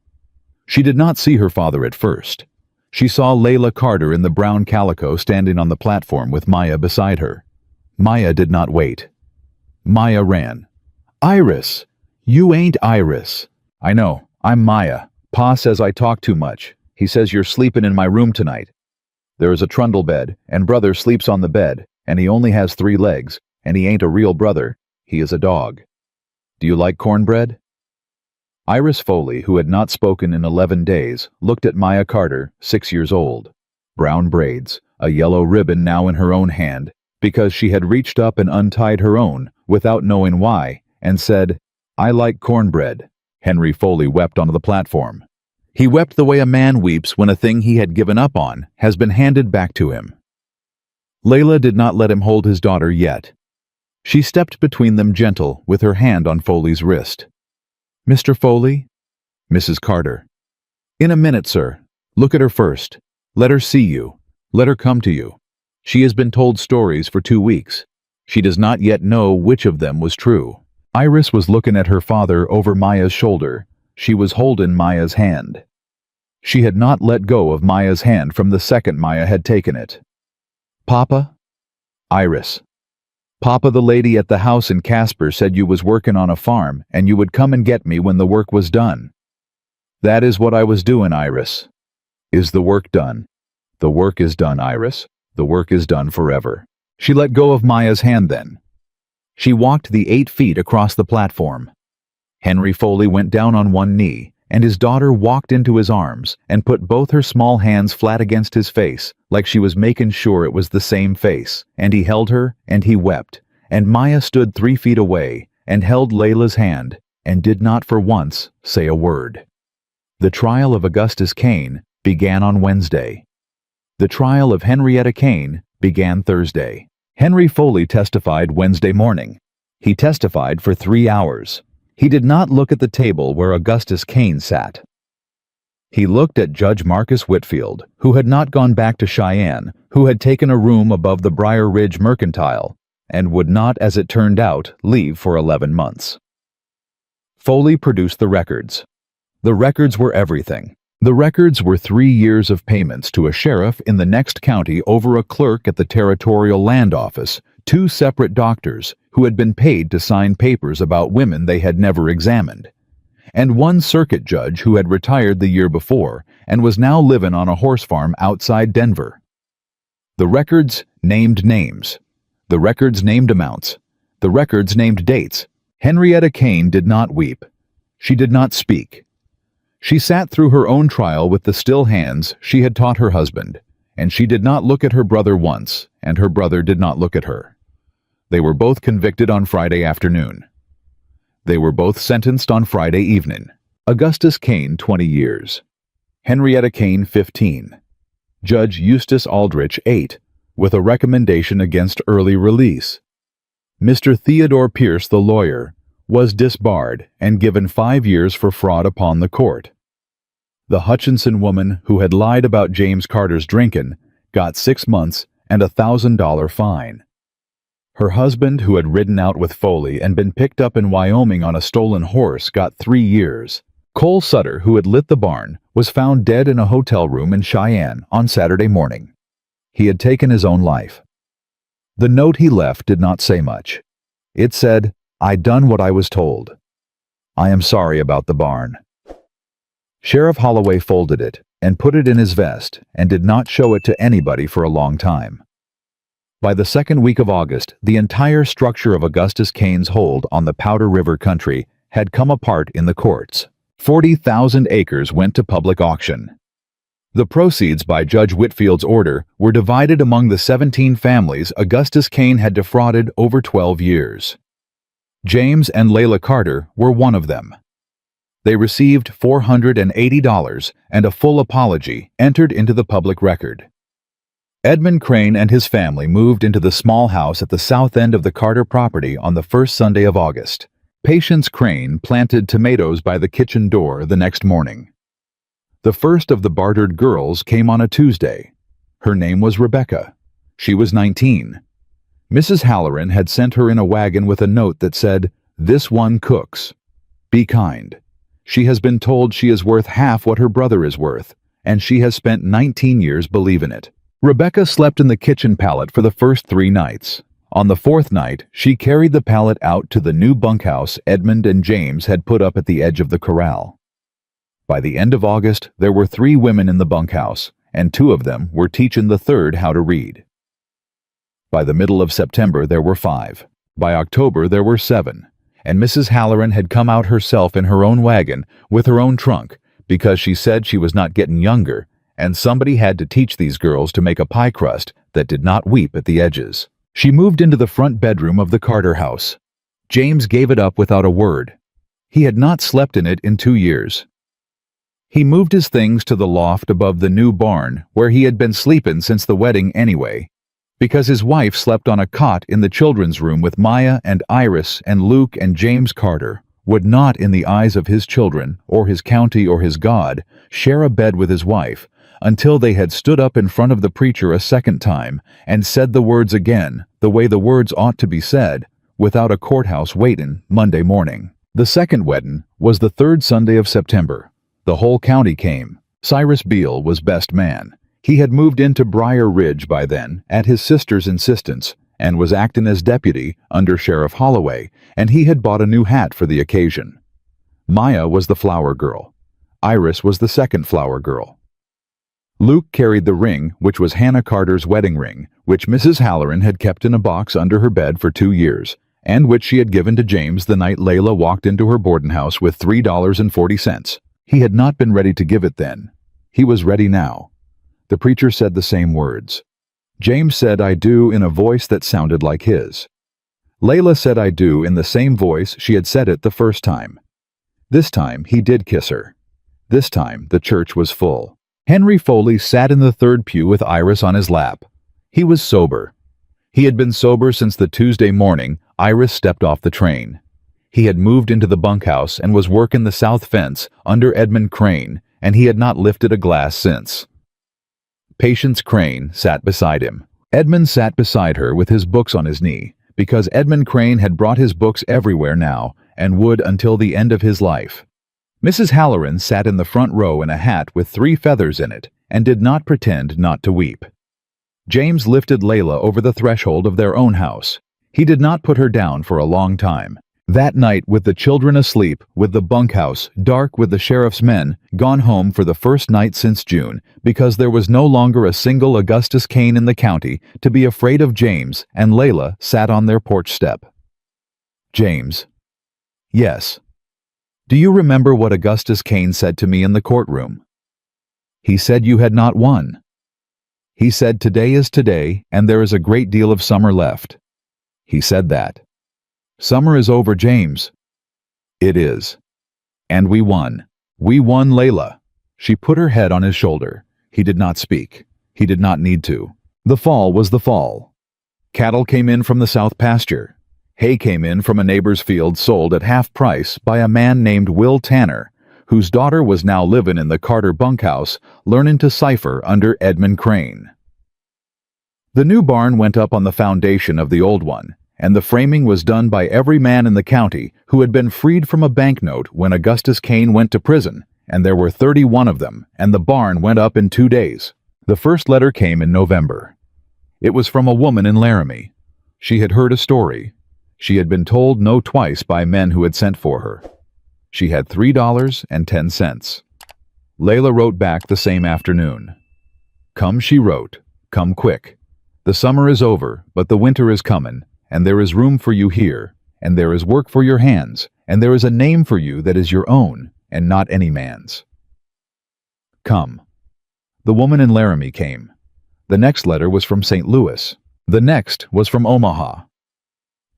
She did not see her father at first. She saw Layla Carter in the brown calico standing on the platform with Maya beside her. Maya did not wait. Maya ran. "Iris! You ain't Iris." "I know. I'm Maya. Pa says I talk too much. He says you're sleeping in my room tonight. There is a trundle bed, and brother sleeps on the bed, and he only has 3 legs, and he ain't a real brother. He is a dog. Do you like cornbread?" Iris Foley, who had not spoken in 11 days, looked at Maya Carter, 6 years old. Brown braids, a yellow ribbon now in her own hand, because she had reached up and untied her own, without knowing why, and said, "I like cornbread." Henry Foley wept onto the platform. He wept the way a man weeps when a thing he had given up on has been handed back to him. Layla did not let him hold his daughter yet. She stepped between them gentle, with her hand on Foley's wrist. "Mr. Foley?" "Mrs. Carter." "In a minute, sir. Look at her first. Let her see you. Let her come to you. She has been told stories for 2 weeks. She does not yet know which of them was true." Iris was looking at her father over Maya's shoulder. She was holding Maya's hand. She had not let go of Maya's hand from the second Maya had taken it. "Papa?" "Iris. Papa, the lady at the house in Casper said you was working on a farm and you would come and get me when the work was done." "That is what I was doing, Iris." "Is the work done?" "The work is done, Iris. The work is done forever." She let go of Maya's hand then. She walked the 8 feet across the platform. Henry Foley went down on one knee, and his daughter walked into his arms and put both her small hands flat against his face, like she was making sure it was the same face, and he held her, and he wept, and Maya stood 3 feet away, and held Layla's hand, and did not for once say a word. The trial of Augustus Kane began on Wednesday. The trial of Henrietta Kane began Thursday. Henry Foley testified Wednesday morning. He testified for 3 hours. He did not look at the table where Augustus Kane sat. He looked at Judge Marcus Whitfield, who had not gone back to Cheyenne, who had taken a room above the Briar Ridge Mercantile, and would not, as it turned out, leave for 11 months. Foley produced the records. The records were everything. The records were 3 years of payments to a sheriff in the next county over a clerk at the Territorial Land Office, 2 separate doctors who had been paid to sign papers about women they had never examined, and 1 circuit judge who had retired the year before and was now living on a horse farm outside Denver. The records named names. The records named amounts. The records named dates. Henrietta Kane did not weep. She did not speak. She sat through her own trial with the still hands she had taught her husband, and she did not look at her brother once, and her brother did not look at her. They were both convicted on Friday afternoon. They were both sentenced on Friday evening. Augustus Kane, 20 years. Henrietta Kane, 15. Judge Eustace Aldrich 8, with a recommendation against early release. Mr. Theodore Pierce, the lawyer, was disbarred and given 5 years for fraud upon the court. The Hutchinson woman who had lied about James Carter's drinking got 6 months and a $1,000 fine. Her husband, who had ridden out with Foley and been picked up in Wyoming on a stolen horse, got 3 years. Cole Sutter, who had lit the barn, was found dead in a hotel room in Cheyenne on Saturday morning. He had taken his own life. The note he left did not say much. It said, "I done what I was told. I am sorry about the barn." Sheriff Holloway folded it and put it in his vest and did not show it to anybody for a long time. By the second week of August, the entire structure of Augustus Cain's hold on the Powder River country had come apart in the courts. 40,000 acres went to public auction. The proceeds by Judge Whitfield's order were divided among the 17 families Augustus Cain had defrauded over 12 years. James and Layla Carter were one of them. They received $480 and a full apology entered into the public record. Edmund Crane and his family moved into the small house at the south end of the Carter property on the first Sunday of August. Patience Crane planted tomatoes by the kitchen door the next morning. The first of the bartered girls came on a Tuesday. Her name was Rebecca. She was 19. Mrs. Halloran had sent her in a wagon with a note that said, "This one cooks. Be kind. She has been told she is worth half what her brother is worth, and she has spent 19 years believing it." Rebecca slept in the kitchen pallet for the first 3 nights. On the 4th night, she carried the pallet out to the new bunkhouse Edmund and James had put up at the edge of the corral. By the end of August, there were 3 women in the bunkhouse, and 2 of them were teaching the 3rd how to read. By the middle of September, there were 5. By October, there were 7, and Mrs. Halloran had come out herself in her own wagon with her own trunk because she said she was not getting younger, and somebody had to teach these girls to make a pie crust that did not weep at the edges. She moved into the front bedroom of the Carter house. James gave it up without a word. He had not slept in it in 2 years. He moved his things to the loft above the new barn, where he had been sleeping since the wedding anyway, because his wife slept on a cot in the children's room with Maya and Iris and Luke and James Carter, would not, in the eyes of his children, or his county or his God, share a bed with his wife, until they had stood up in front of the preacher a second time and said the words again, the way the words ought to be said, without a courthouse waitin' Monday morning. The second weddin' was the 3rd Sunday of September. The whole county came. Cyrus Beale was best man. He had moved into Briar Ridge by then, at his sister's insistence, and was acting as deputy under Sheriff Holloway, and he had bought a new hat for the occasion. Maya was the flower girl. Iris was the second flower girl. Luke carried the ring, which was Hannah Carter's wedding ring, which Mrs. Halloran had kept in a box under her bed for 2 years, and which she had given to James the night Layla walked into her boarding house with $3.40. He had not been ready to give it then. He was ready now. The preacher said the same words. James said "I do" in a voice that sounded like his. Layla said "I do" in the same voice she had said it the first time. This time he did kiss her. This time the church was full. Henry Foley sat in the 3rd pew with Iris on his lap. He was sober. He had been sober since the Tuesday morning Iris stepped off the train. He had moved into the bunkhouse and was working the south fence under Edmund Crane, and he had not lifted a glass since. Patience Crane sat beside him. Edmund sat beside her with his books on his knee, because Edmund Crane had brought his books everywhere now, and would until the end of his life. Mrs. Halloran sat in the front row in a hat with 3 feathers in it, and did not pretend not to weep. James lifted Layla over the threshold of their own house. He did not put her down for a long time. That night, with the children asleep, with the bunkhouse dark with the sheriff's men gone home for the first night since June, because there was no longer a single Augustus Cain in the county to be afraid of, James and Layla sat on their porch step. James. Yes. Do you remember what Augustus Cain said to me in the courtroom? He said you had not won. He said today is today, and there is a great deal of summer left. He said that. Summer is over, James. It is. And we won. We won, Layla. She put her head on his shoulder. He did not speak. He did not need to. The fall was the fall. Cattle came in from the south pasture. Hay came in from a neighbor's field sold at half price by a man named Will Tanner, whose daughter was now living in the Carter bunkhouse, learning to cipher under Edmund Crane. The new barn went up on the foundation of the old one, and the framing was done by every man in the county who had been freed from a banknote when Augustus Kane went to prison, and there were 31 of them, and the barn went up in 2 days. The first letter came in November. It was from a woman in Laramie. She had heard a story. She had been told no twice by men who had sent for her. She had $3.10. Layla wrote back the same afternoon. "Come," she wrote, "come quick. The summer is over, but the winter is coming, and there is room for you here, and there is work for your hands, and there is a name for you that is your own, and not any man's. Come." The woman in Laramie came. The next letter was from St. Louis. The next was from Omaha.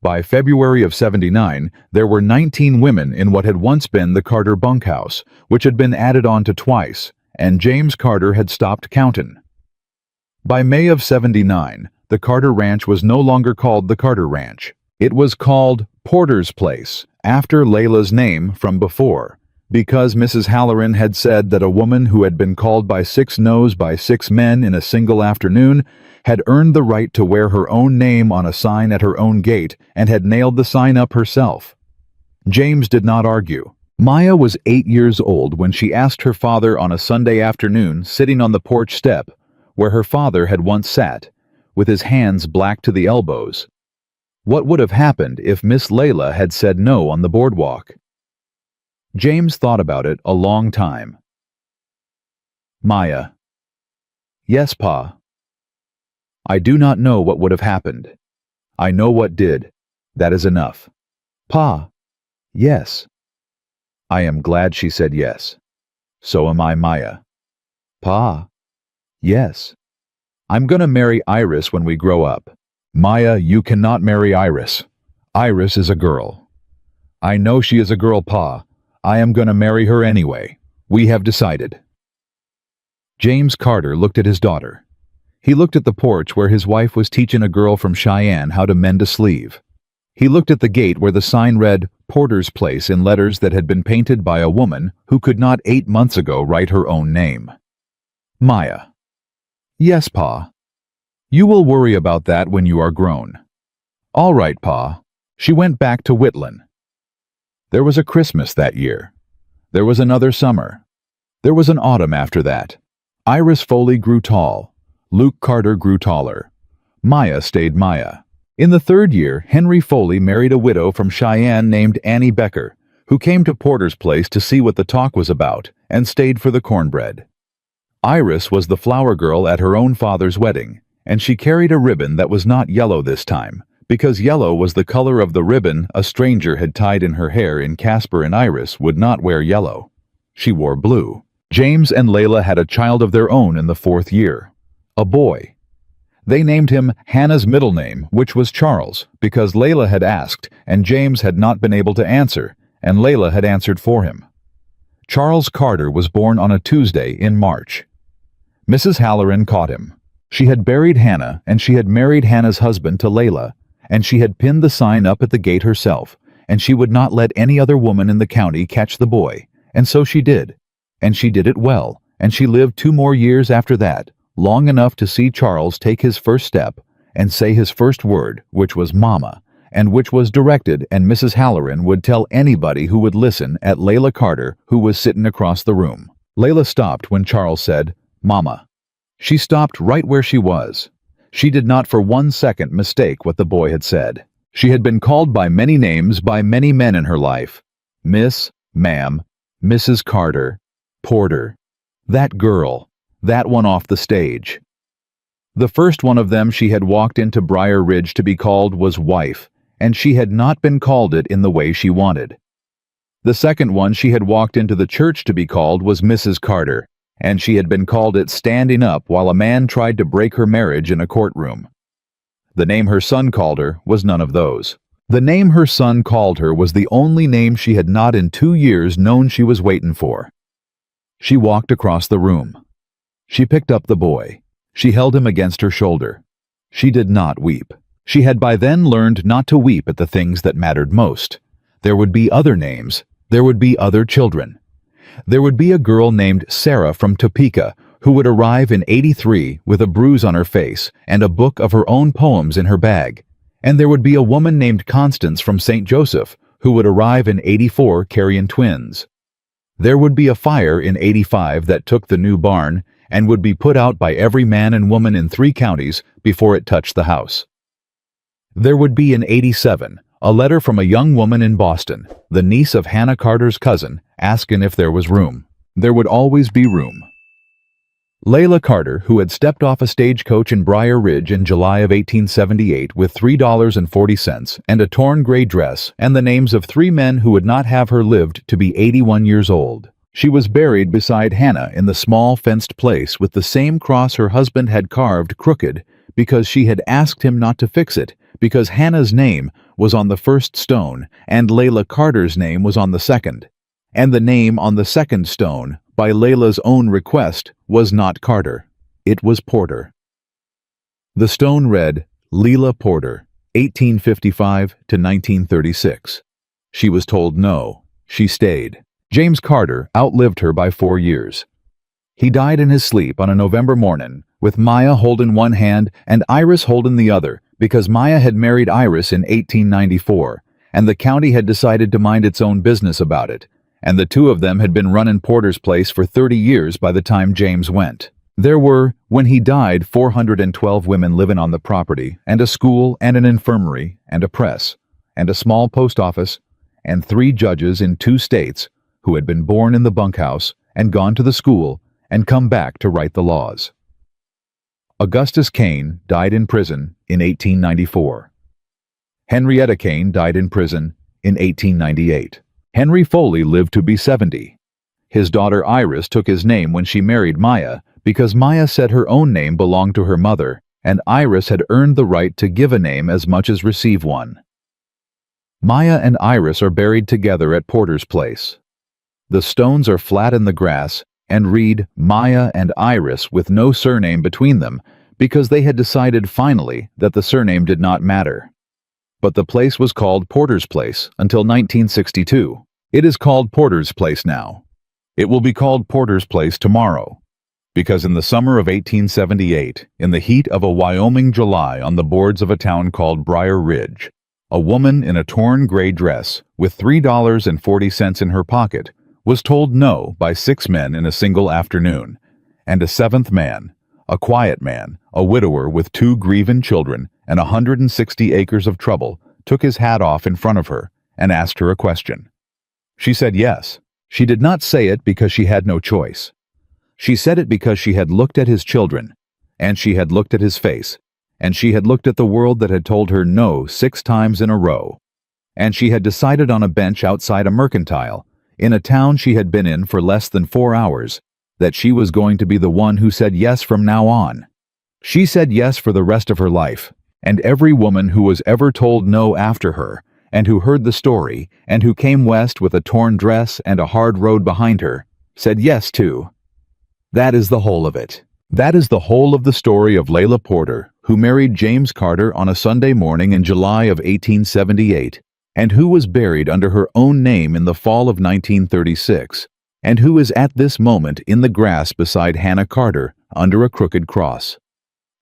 By February of '79, there were 19 women in what had once been the Carter bunkhouse, which had been added on to twice, and James Carter had stopped counting. By May of '79, the Carter Ranch was no longer called the Carter Ranch. It was called Porter's Place, after Layla's name from before, because Mrs. Halloran had said that a woman who had been called by 6 no's by 6 men in a single afternoon had earned the right to wear her own name on a sign at her own gate and had nailed the sign up herself. James did not argue. Maya was 8 years old when she asked her father on a Sunday afternoon, sitting on the porch step, where her father had once sat, with his hands black to the elbows, what would have happened if Miss Layla had said no on the boardwalk. James thought about it a long time. Maya: "Yes, Pa. I do not know what would have happened. I know what did. That is enough. Pa: Yes. I am glad she said yes. So am I, Maya. Pa: Yes. I'm gonna marry Iris when we grow up. Maya, you cannot marry Iris. Iris is a girl. I know she is a girl, Pa. I am gonna marry her anyway. We have decided." James Carter looked at his daughter. He looked at the porch where his wife was teaching a girl from Cheyenne how to mend a sleeve. He looked at the gate where the sign read Porter's Place in letters that had been painted by a woman who could not 8 months ago write her own name. Maya: "Yes, Pa. You will worry about that when you are grown." "All right, Pa." She went back to Whitland. There was a Christmas that year. There was another summer. There was an autumn after that. Iris Foley grew tall. Luke Carter grew taller. Maya stayed Maya. In the 3rd year, Henry Foley married a widow from Cheyenne named Annie Becker, who came to Porter's Place to see what the talk was about and stayed for the cornbread. Iris was the flower girl at her own father's wedding, and she carried a ribbon that was not yellow this time, because yellow was the color of the ribbon a stranger had tied in her hair in Casper, and Iris would not wear yellow. She wore blue. James and Layla had a child of their own in the 4th year, a boy. They named him Hannah's middle name, which was Charles, because Layla had asked, and James had not been able to answer, and Layla had answered for him. Charles Carter was born on a Tuesday in March. Mrs. Halloran caught him. She had buried Hannah, and she had married Hannah's husband to Layla, and she had pinned the sign up at the gate herself, and she would not let any other woman in the county catch the boy, and so she did. And she did it well, and she lived 2 more years after that, long enough to see Charles take his first step and say his first word, which was Mama, and which was directed, and Mrs. Halloran would tell anybody who would listen at Layla Carter, who was sitting across the room. Layla stopped when Charles said, "Mama." She stopped right where she was. She did not for 1 second mistake what the boy had said. She had been called by many names by many men in her life. Miss, Ma'am, Mrs. Carter, Porter, that girl, that one off the stage. The first one of them she had walked into Briar Ridge to be called was wife, and she had not been called it in the way she wanted. The second one she had walked into the church to be called was Mrs. Carter, and she had been called it standing up while a man tried to break her marriage in a courtroom. The name her son called her was none of those. The name her son called her was the only name she had not in 2 years known she was waiting for. She walked across the room. She picked up the boy. She held him against her shoulder. She did not weep. She had by then learned not to weep at the things that mattered most. There would be other names. There would be other children. There would be a girl named Sarah from Topeka who would arrive in '83 with a bruise on her face and a book of her own poems in her bag. And there would be a woman named Constance from St. Joseph who would arrive in '84 carrying twins. There would be a fire in '85 that took the new barn and would be put out by every man and woman in 3 counties before it touched the house. There would be in '87 a letter from a young woman in Boston, the niece of Hannah Carter's cousin, asking if there was room. There would always be room. Layla Carter, who had stepped off a stagecoach in Briar Ridge in July of 1878 with $3.40 and a torn gray dress and the names of 3 men who would not have her lived to be 81 years old. She was buried beside Hannah in the small fenced place with the same cross her husband had carved crooked because she had asked him not to fix it, because Hannah's name was on the first stone and Layla Carter's name was on the second. And the name on the second stone, by Layla's own request, was not Carter. It was Porter. The stone read, Leela Porter, 1855 to 1936. She was told no. She stayed. James Carter outlived her by 4 years. He died in his sleep on a November morning, with Maya holding one hand and Iris holding the other, because Maya had married Iris in 1894, and the county had decided to mind its own business about it, and the 2 of them had been running Porter's place for 30 years by the time James went. There were, when he died, 412 women living on the property, and a school and an infirmary, and a press, and a small post office, and 3 judges in 2 states who had been born in the bunkhouse and gone to the school and come back to write the laws. Augustus Kane died in prison in 1894. Henrietta Kane died in prison in 1898. Henry Foley lived to be 70. His daughter Iris took his name when she married Maya because Maya said her own name belonged to her mother, and Iris had earned the right to give a name as much as receive one. Maya and Iris are buried together at Porter's place. The stones are flat in the grass and read Maya and Iris with no surname between them because they had decided finally that the surname did not matter. But the place was called Porter's Place until 1962. It is called Porter's Place now. It will be called Porter's Place tomorrow, because in the summer of 1878, in the heat of a Wyoming July on the boards of a town called Briar Ridge, a woman in a torn gray dress with $3.40 in her pocket was told no by 6 men in a single afternoon, and a 7th man, a quiet man, a widower with 2 grieving children and 160 acres of trouble, took his hat off in front of her and asked her a question. She said yes. She did not say it because she had no choice. She said it because she had looked at his children, and she had looked at his face, and she had looked at the world that had told her no 6 times in a row, and she had decided on a bench outside a mercantile, in a town she had been in for less than 4 hours, that she was going to be the one who said yes from now on. She said yes for the rest of her life, and every woman who was ever told no after her, and who heard the story, and who came west with a torn dress and a hard road behind her, said yes too. That is the whole of it. That is the whole of the story of Layla Porter, who married James Carter on a Sunday morning in July of 1878, and who was buried under her own name in the fall of 1936, and who is at this moment in the grass beside Hannah Carter under a crooked cross.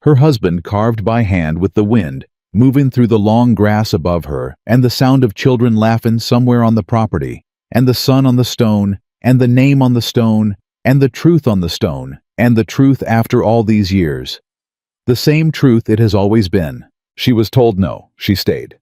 Her husband carved by hand with the wind, moving through the long grass above her, and the sound of children laughing somewhere on the property, and the sun on the stone, and the name on the stone, and the truth on the stone, and the truth after all these years. The same truth it has always been. She was told no, she stayed.